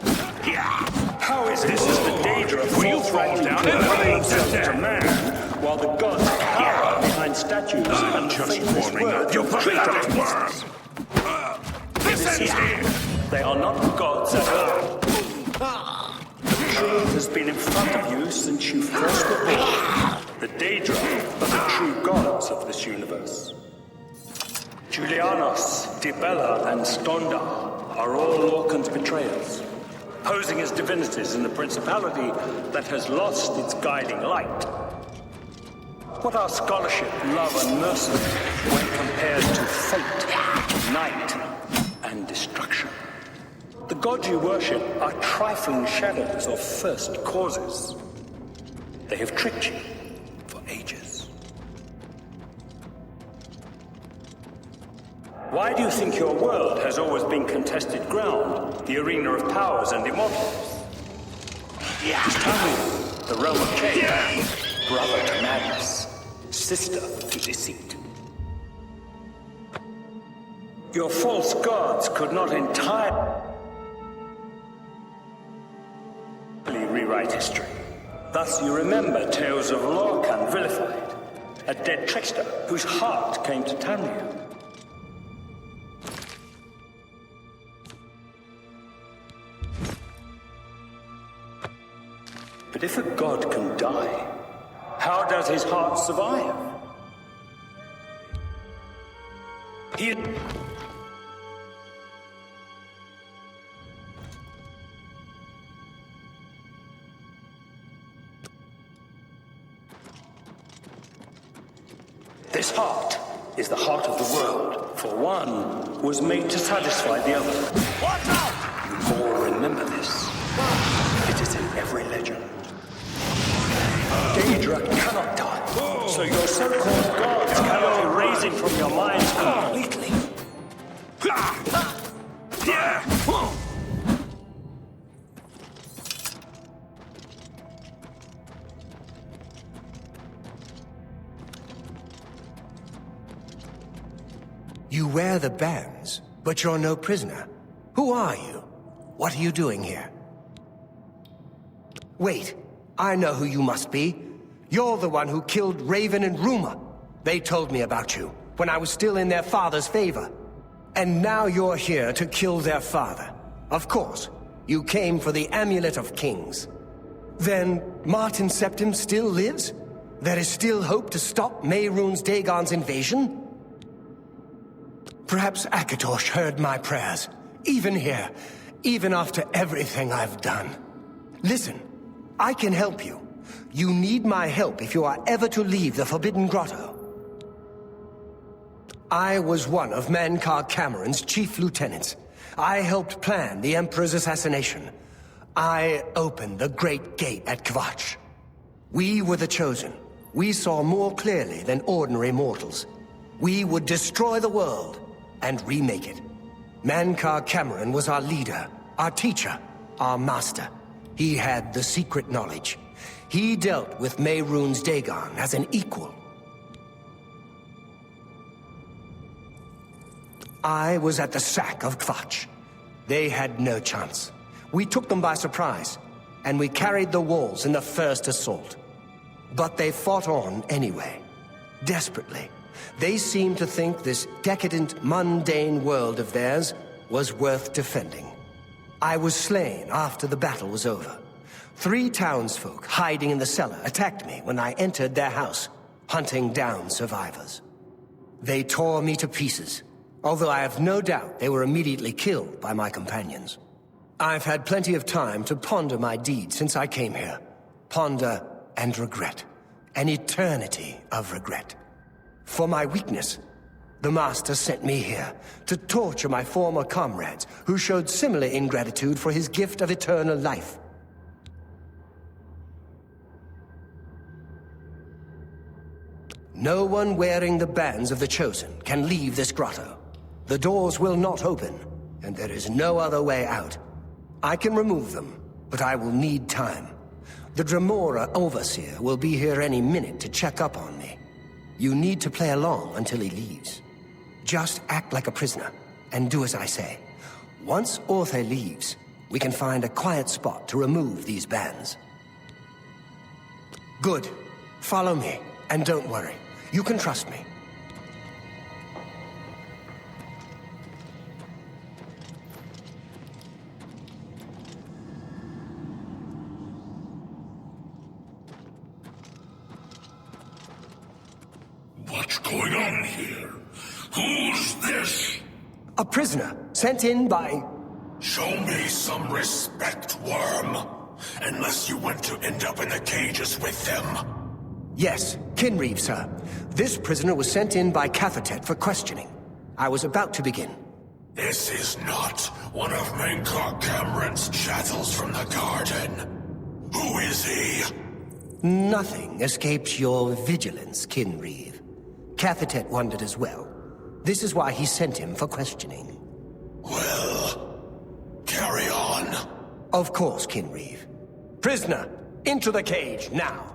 How is it that the Daedra forthrightly turn themselves to man, while the gods cower behind statues and the faithless words of traitorous beasts? This ends here. They are not gods at all. The truth has been in front of you since you first were born. The Daedra are the true gods of this universe. Julianos, Dibella, and Stonda are all Lorcan's betrayers, posing as divinities in the principality that has lost its guiding light. What are scholarship, love, and mercy when compared to fate, night, and destruction? The gods you worship are trifling shadows of first causes. They have tricked you for ages. Why do you think your world has always been contested ground? The arena of powers and immortals? Just tell me, the realm of change, brother to madness, sister to deceit. Your false gods could not entirely rewrite history. Thus you remember tales of Lorcan vilified, a dead trickster whose heart came to Tamriel. But if a god can die, how does his heart survive? He... This heart is the heart of the world, for one was made to satisfy the other. Watch out! You all remember this. It is in every legend. Daedra cannot die, so your so-called gods cannot erase him from your minds completely. You wear the bands, but you're no prisoner. Who are you? What are you doing here? Wait, I know who you must be. You're the one who killed Raven and Bruma. They told me about you, when I was still in their father's favor. And now you're here to kill their father. Of course, you came for the Amulet of Kings. Then, Martin Septim still lives? There is still hope to stop Mehrunes Dagon's invasion? Perhaps Akatosh heard my prayers, even here, even after everything I've done. Listen, I can help you. You need my help if you are ever to leave the Forbidden Grotto. I was one of Mankar Camoran's chief lieutenants. I helped plan the Emperor's assassination. I opened the Great Gate at Kvatch. We were the chosen. We saw more clearly than ordinary mortals. We would destroy the world and remake it. Mankar Camoran was our leader, our teacher, our master. He had the secret knowledge. He dealt with Mehrunes Dagon as an equal. I was at the sack of Kvatch. They had no chance. We took them by surprise, and we carried the walls in the first assault. But they fought on anyway, desperately. They seemed to think this decadent, mundane world of theirs was worth defending. I was slain after the battle was over. 3 townsfolk hiding in the cellar attacked me when I entered their house, hunting down survivors. They tore me to pieces, although I have no doubt they were immediately killed by my companions. I've had plenty of time to ponder my deed since I came here. Ponder and regret. An eternity of regret. For my weakness, the Master sent me here to torture my former comrades who showed similar ingratitude for his gift of eternal life. No one wearing the bands of the Chosen can leave this grotto. The doors will not open, and there is no other way out. I can remove them, but I will need time. The Dremora Overseer will be here any minute to check up on me. You need to play along until he leaves. Just act like a prisoner, and do as I say. Once Orthe leaves, we can find a quiet spot to remove these bands. Good. Follow me, and don't worry. You can trust me. What's going on here? Who's this? A prisoner, sent in by... Show me some respect, worm. Unless you want to end up in the cages with them. Yes, Kinreeve, sir. This prisoner was sent in by Cathatet for questioning. I was about to begin. This is not one of Mankar Camoran's chattels from the garden. Who is he? Nothing escapes your vigilance, Kinreeve. Cathatet wondered as well. This is why he sent him for questioning. Well, carry on. Of course, Kinreeve. Prisoner, into the cage, now.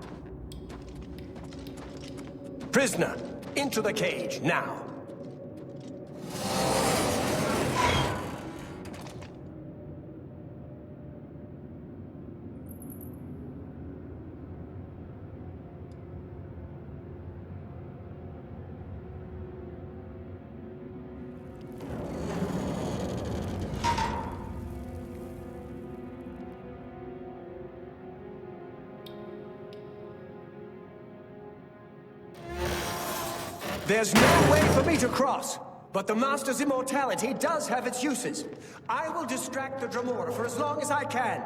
Prisoner, into the cage, now. There's no way for me to cross, but the Master's immortality does have its uses. I will distract the Dremora for as long as I can.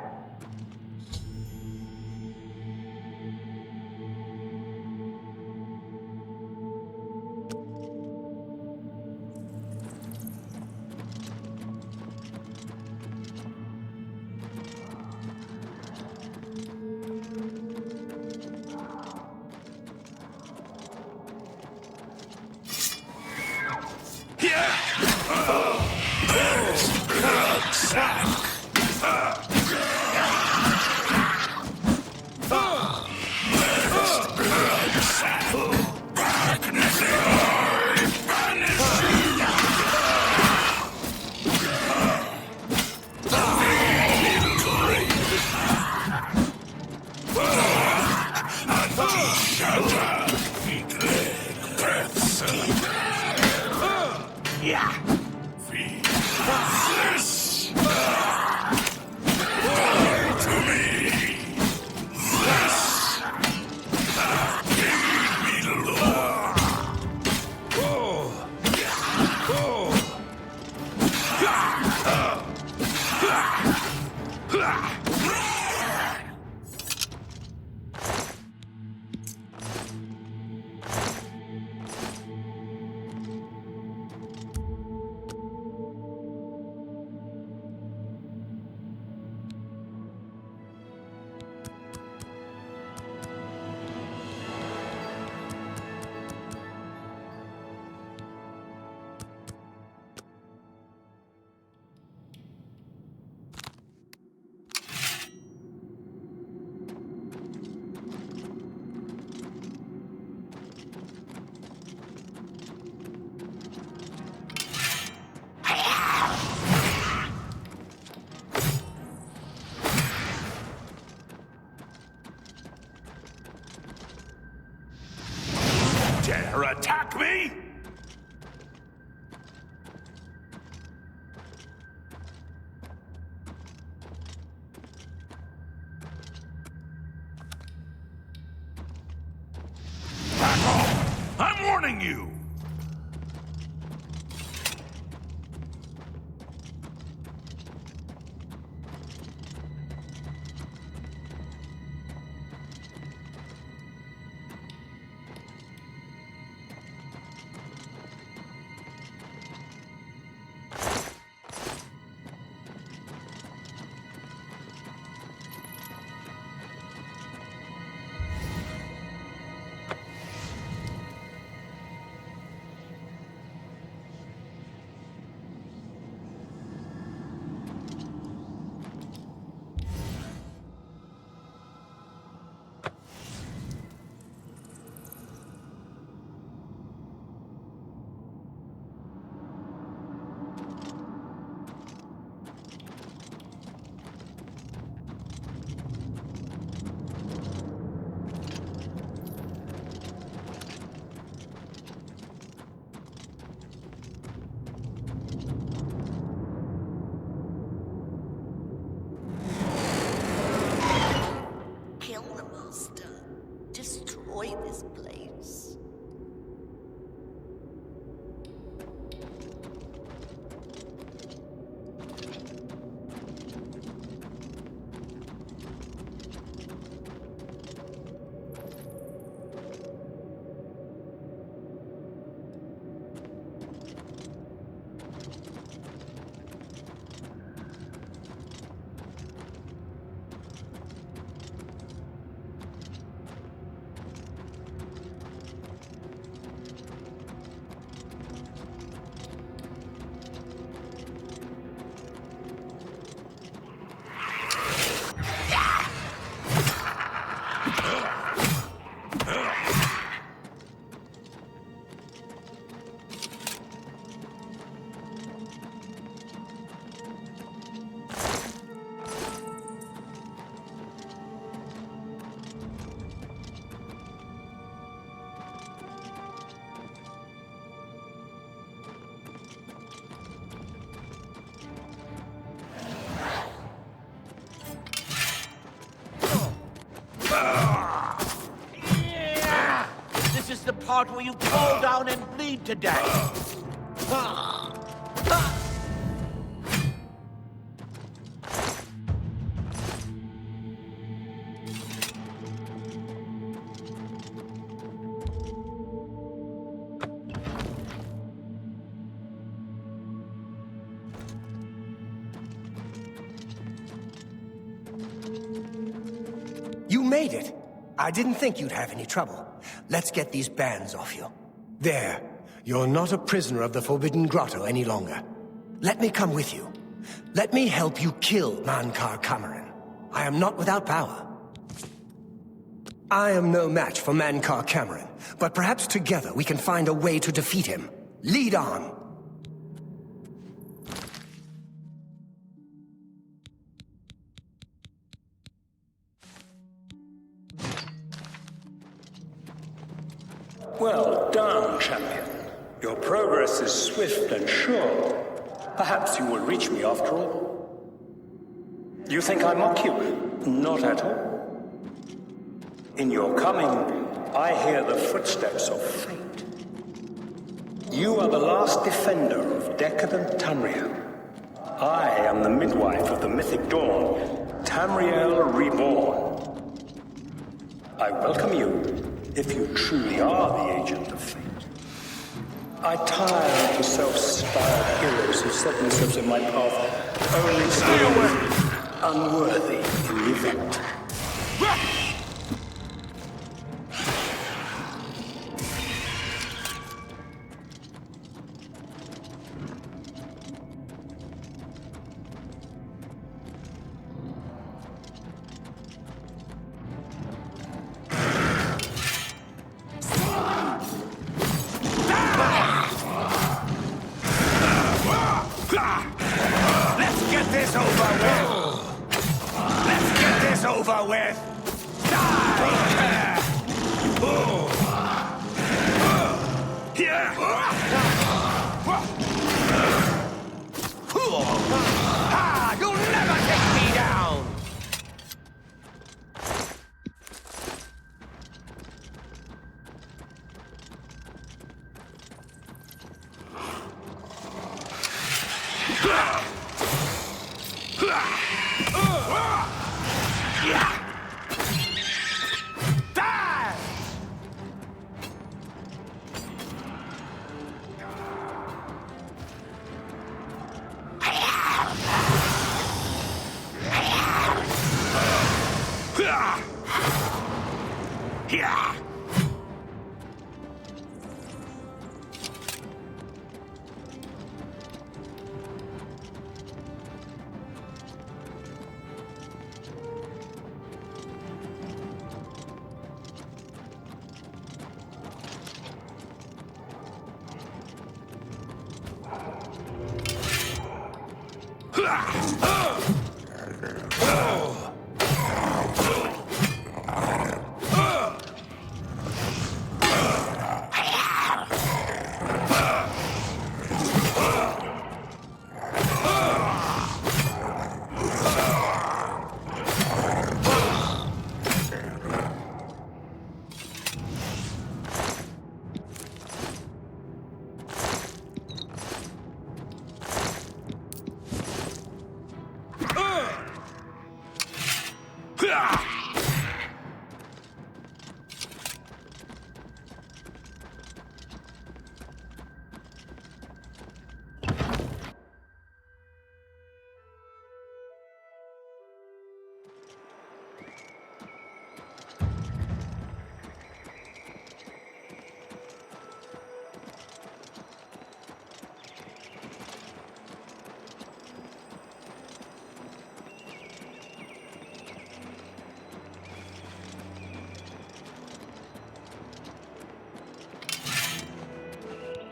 Dare attack me? Back off! I'm warning you! part where you fall down and bleed to death. You made it. I didn't think you'd have any trouble. Let's get these bands off you. There. You're not a prisoner of the Forbidden Grotto any longer. Let me come with you. Let me help you kill Mankar Camoran. I am not without power. I am no match for Mankar Camoran, but perhaps together we can find a way to defeat him. Lead on! Well done, champion. Your progress is swift and sure. Perhaps you will reach me after all. You think I mock you? Not at all. In your coming, I hear the footsteps of fate. You are the last defender of decadent Tamriel. I am the midwife of the mythic dawn, Tamriel reborn. I welcome you. If you truly are the agent of fate. I tire of the self-styled heroes who set themselves in my path only to be unworthy in the event. You'll never take me down!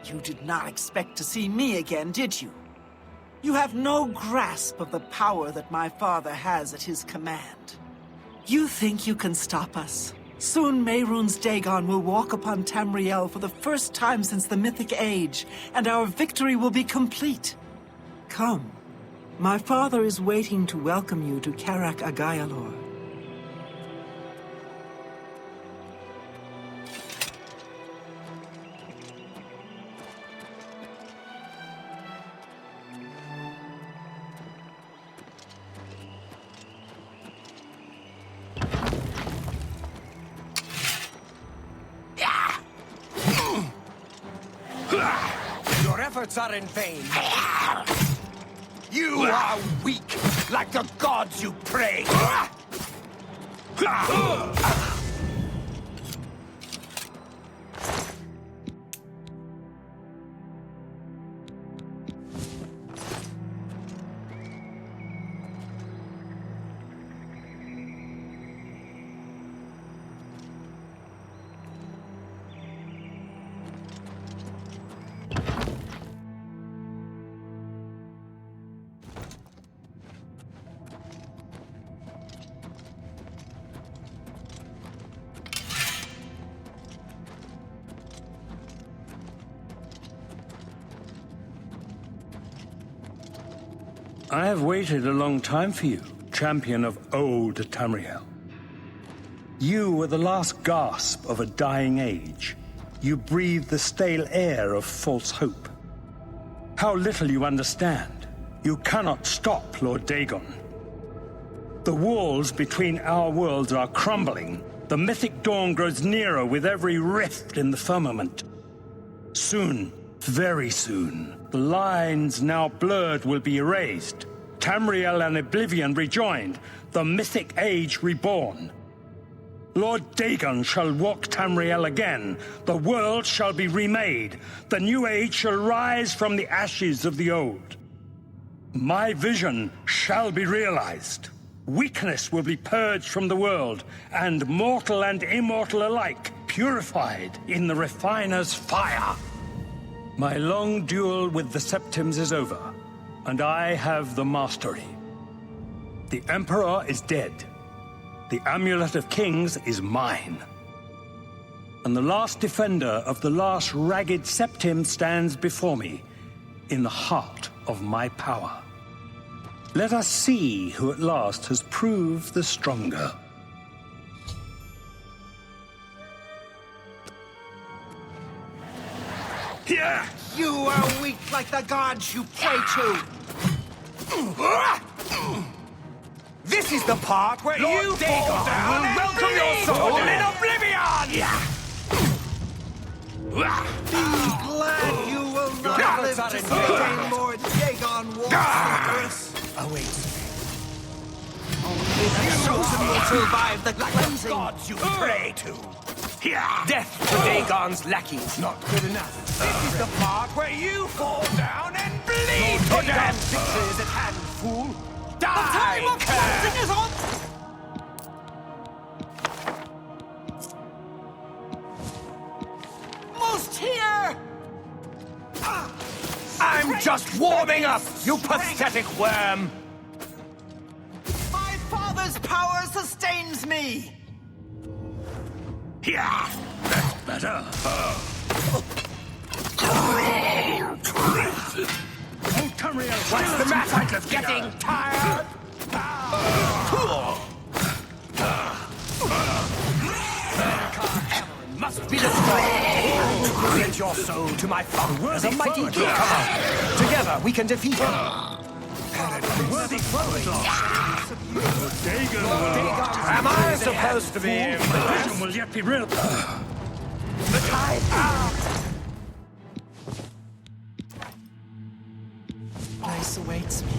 You did not expect to see me again, did you? You have no grasp of the power that my father has at his command. You think you can stop us? Soon Mehrunes Dagon will walk upon Tamriel for the first time since the Mythic Age, and our victory will be complete. Come. My father is waiting to welcome you to Karak Agayalor. efforts are in vain. You are weak, like the gods you pray. I have waited a long time for you, champion of old Tamriel. You were the last gasp of a dying age. You breathed the stale air of false hope. How little you understand. You cannot stop Lord Dagon. The walls between our worlds are crumbling. The mythic dawn grows nearer with every rift in the firmament. Soon, very soon, the lines now blurred will be erased. Tamriel and Oblivion rejoined, the mythic age reborn. Lord Dagon shall walk Tamriel again. The world shall be remade. The new age shall rise from the ashes of the old. My vision shall be realized. Weakness will be purged from the world, and mortal and immortal alike purified in the refiner's fire. My long duel with the Septims is over, and I have the mastery. The Emperor is dead. The Amulet of Kings is mine. And the last defender of the last ragged Septim stands before me, in the heart of my power. Let us see who at last has proved the stronger. Here! You are weak like the gods you pray to! This is the part where Lord you Dagon fall down and welcome your soul in Oblivion! Be glad you will not live to see Lord Dagon walk the earth. Awaits me. Only the chosen will survive the cleansing gods you pray to. Death to Dagon's lackeys. Not good enough. This is the part where you fall down and bleed to death. Victory is at hand, fool. Die! The time of cleansing is on! Most here! I'm just warming up, you pathetic worm! My father's power sustains me! Yeah, that's better. Oh, Tamriel, what's the matter? Getting tired? Camoran must be destroyed. Present your soul to my father as a mighty Camoran. Together we can defeat him. Worthy Dagon. Am I supposed to be in? The vision will yet be real. The tide. Place awaits me.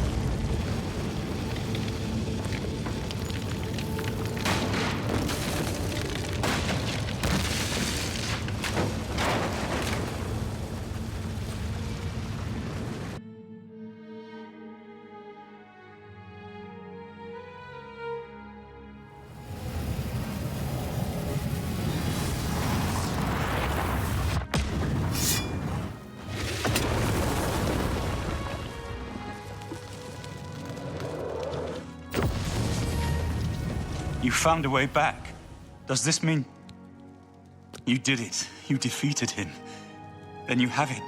You found a way back. Does this mean... You did it. You defeated him. Then you have it.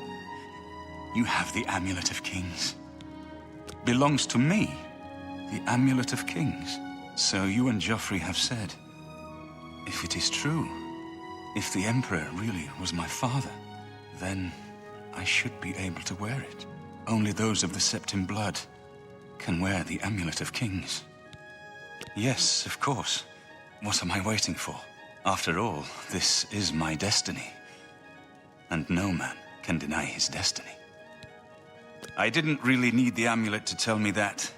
You have the Amulet of Kings. Belongs to me. The Amulet of Kings. So you and Joffrey have said. If it is true, if the Emperor really was my father, then I should be able to wear it. Only those of the Septim blood can wear the Amulet of Kings. Yes, of course. What am I waiting for? After all, this is my destiny. And no man can deny his destiny. I didn't really need the amulet to tell me that.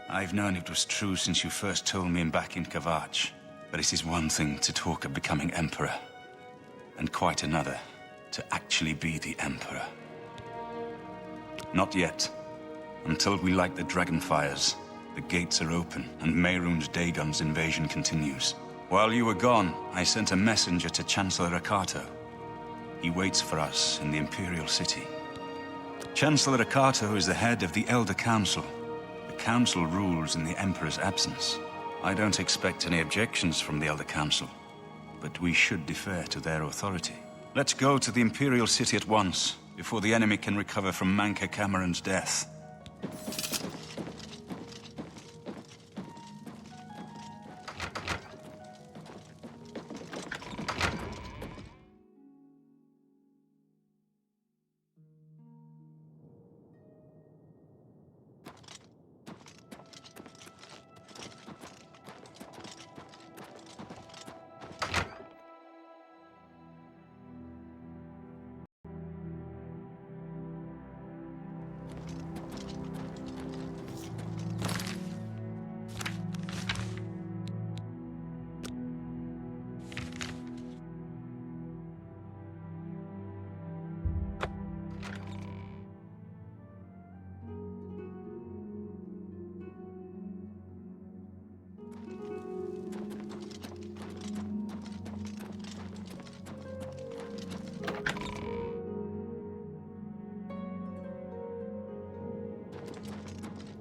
I've known it was true since you first told me back in Kavach. But it is one thing to talk of becoming Emperor, and quite another to actually be the Emperor. Not yet. Until we light the Dragonfires, the gates are open, and Mehrunes Dagon's invasion continues. While you were gone, I sent a messenger to Chancellor Akato. He waits for us in the Imperial City. Chancellor Akato is the head of the Elder Council. The Council rules in the Emperor's absence. I don't expect any objections from the Elder Council, but we should defer to their authority. Let's go to the Imperial City at once, before the enemy can recover from Mankar Camoran's death.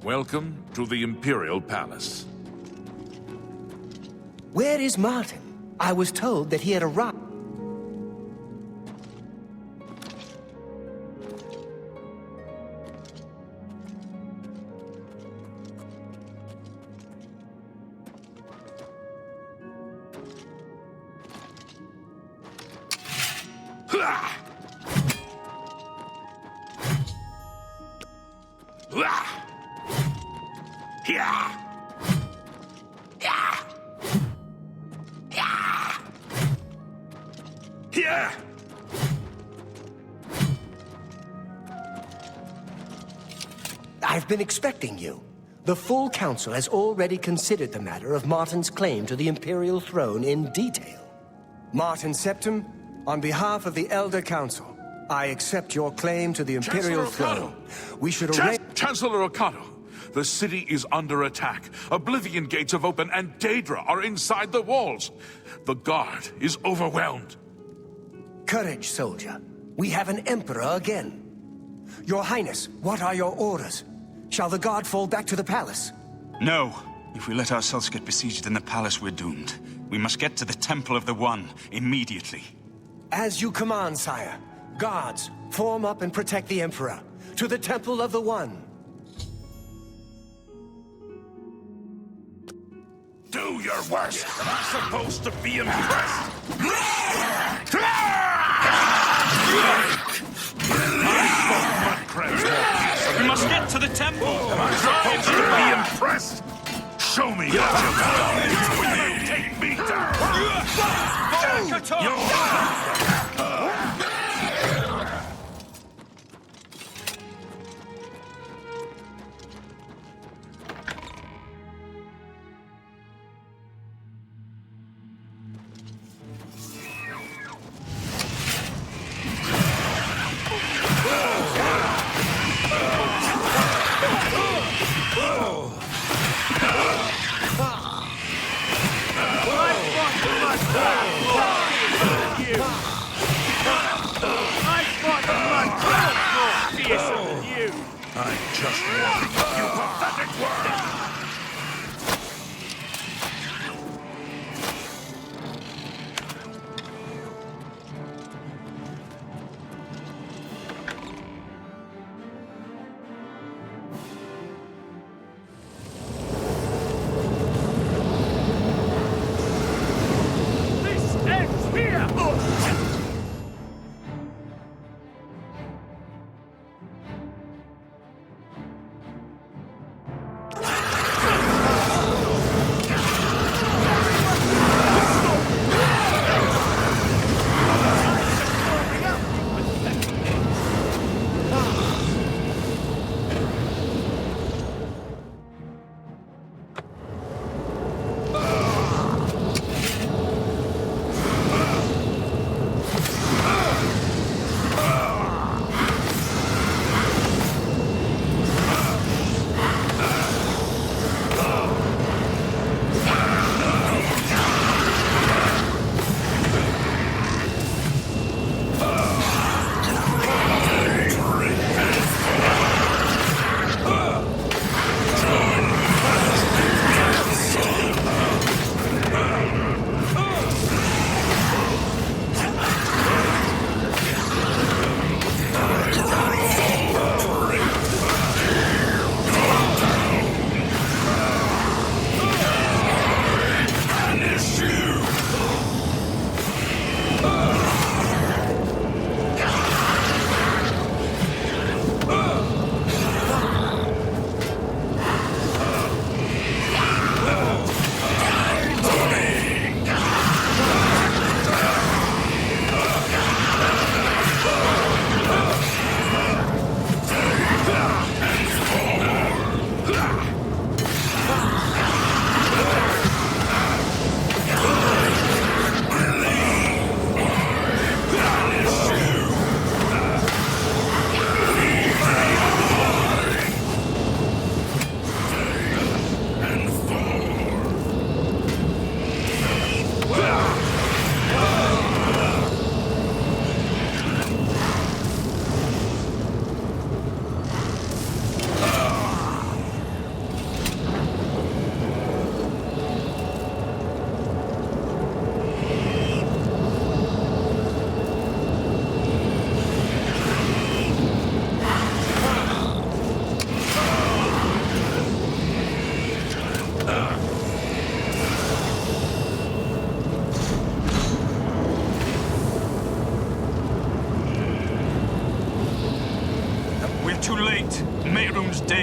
Welcome to the Imperial Palace. Where is Martin? I was told that he had arrived. I've been expecting you. The full council has already considered the matter of Martin's claim to the Imperial throne in detail. Martin Septim, on behalf of the Elder Council, I accept your claim to the Imperial throne. We should arrange... Chancellor Akato, the city is under attack. Oblivion gates have opened and Daedra are inside the walls. The guard is overwhelmed. Courage, soldier. We have an Emperor again. Your Highness, what are your orders? Shall the guard fall back to the palace? No. If we let ourselves get besieged in the palace, we're doomed. We must get to the Temple of the One, immediately. As you command, sire. Guards, form up and protect the Emperor. To the Temple of the One. Do your worst. Am I supposed to be impressed? We must get to the temple! Am I supposed to be impressed? Show me what you got! Take me down! Sancre Tor! I just want you pathetic word! This ends here!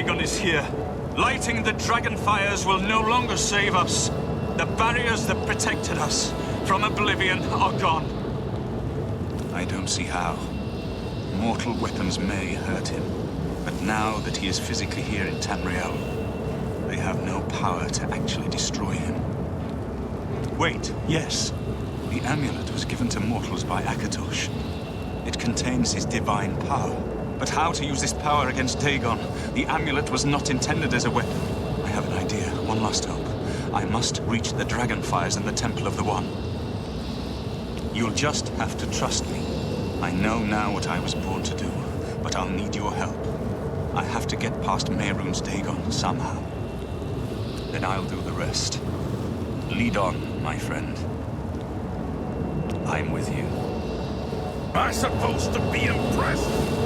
Dagon is here. Lighting the dragon fires will no longer save us. The barriers that protected us from Oblivion are gone. I don't see how. Mortal weapons may hurt him, but now that he is physically here in Tamriel, they have no power to actually destroy him. Wait, yes. The amulet was given to mortals by Akatosh. It contains his divine power. But how to use this power against Dagon? The amulet was not intended as a weapon. I have an idea, one last hope. I must reach the dragonfires in the Temple of the One. You'll just have to trust me. I know now what I was born to do, but I'll need your help. I have to get past Mehrunes Dagon somehow. Then I'll do the rest. Lead on, my friend. I'm with you. I'm supposed to be impressed.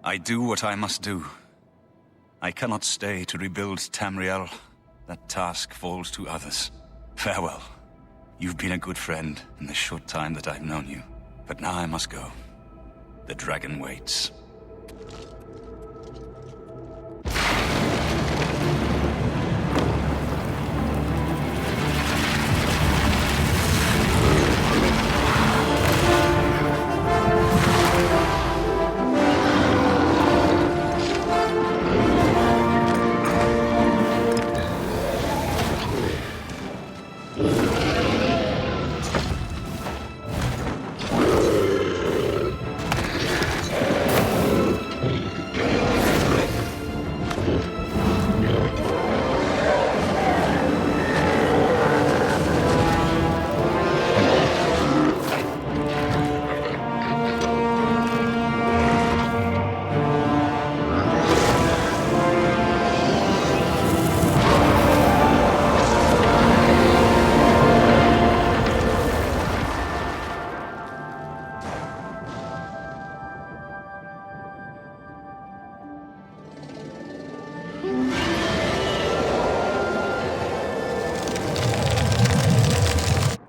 I do what I must do. I cannot stay to rebuild Tamriel. That task falls to others. Farewell. You've been a good friend in the short time that I've known you. But now I must go. The dragon waits.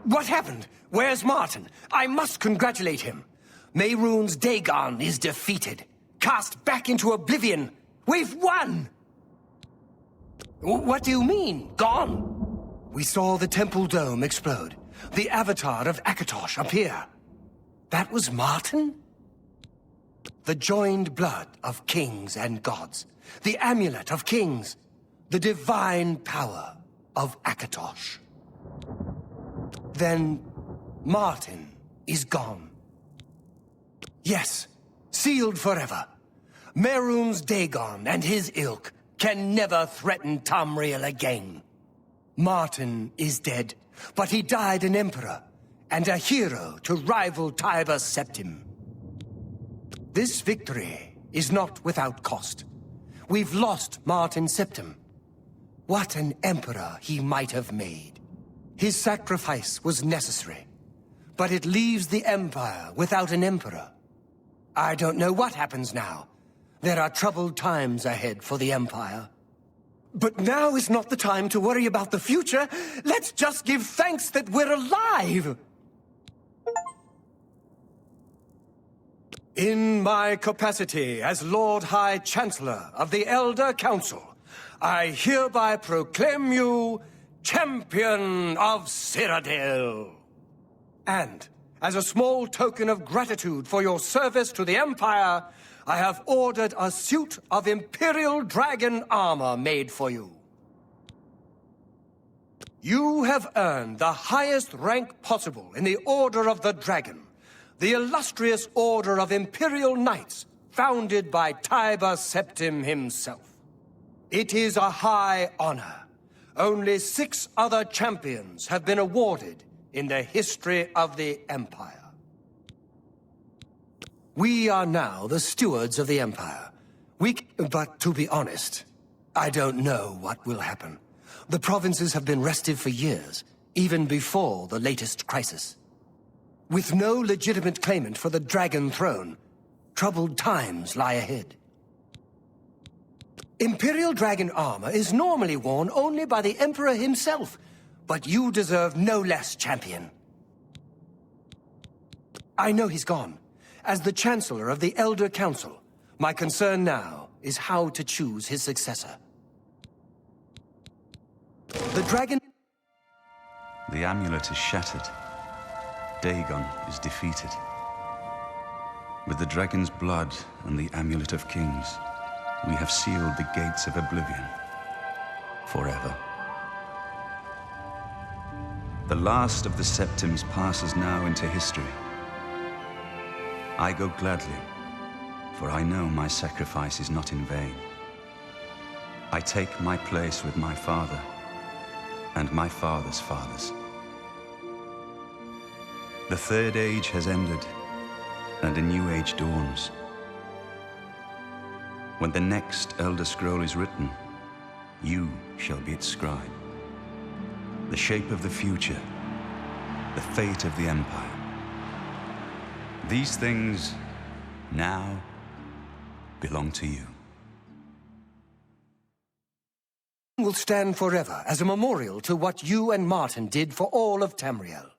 What happened? Where's Martin? I must congratulate him. Mehrunes Dagon is defeated. Cast back into Oblivion. We've won! What do you mean, gone? We saw the temple dome explode. The avatar of Akatosh appear. That was Martin? The joined blood of kings and gods. The amulet of kings. The divine power of Akatosh. Then Martin is gone. Yes, sealed forever. Mehrunes Dagon and his ilk can never threaten Tamriel again. Martin is dead, but he died an emperor and a hero to rival Tiber Septim. This victory is not without cost. We've lost Martin Septim. What an emperor he might have made. His sacrifice was necessary, but it leaves the Empire without an emperor. I don't know what happens now. There are troubled times ahead for the Empire. But now is not the time to worry about the future. Let's just give thanks that we're alive! In my capacity as Lord High Chancellor of the Elder Council, I hereby proclaim you Champion of Cyrodiil. And, as a small token of gratitude for your service to the Empire, I have ordered a suit of Imperial Dragon armor made for you. You have earned the highest rank possible in the Order of the Dragon, the illustrious Order of Imperial Knights, founded by Tiber Septim himself. It is a high honor, Only 6 other champions have been awarded in the history of the Empire. We are now the stewards of the Empire. But to be honest, I don't know what will happen. The provinces have been restive for years, even before the latest crisis. With no legitimate claimant for the Dragon Throne, troubled times lie ahead. Imperial Dragon armor is normally worn only by the Emperor himself, but you deserve no less, champion. I know he's gone. As the Chancellor of the Elder Council, my concern now is how to choose his successor. The dragon... The amulet is shattered. Dagon is defeated. With the dragon's blood and the amulet of kings, we have sealed the gates of Oblivion forever. The last of the Septims passes now into history. I go gladly, for I know my sacrifice is not in vain. I take my place with my father and my father's fathers. The Third Age has ended, and a new age dawns. When the next Elder Scroll is written, you shall be its scribe. The shape of the future, the fate of the Empire. These things now belong to you. Will stand forever as a memorial to what you and Martin did for all of Tamriel.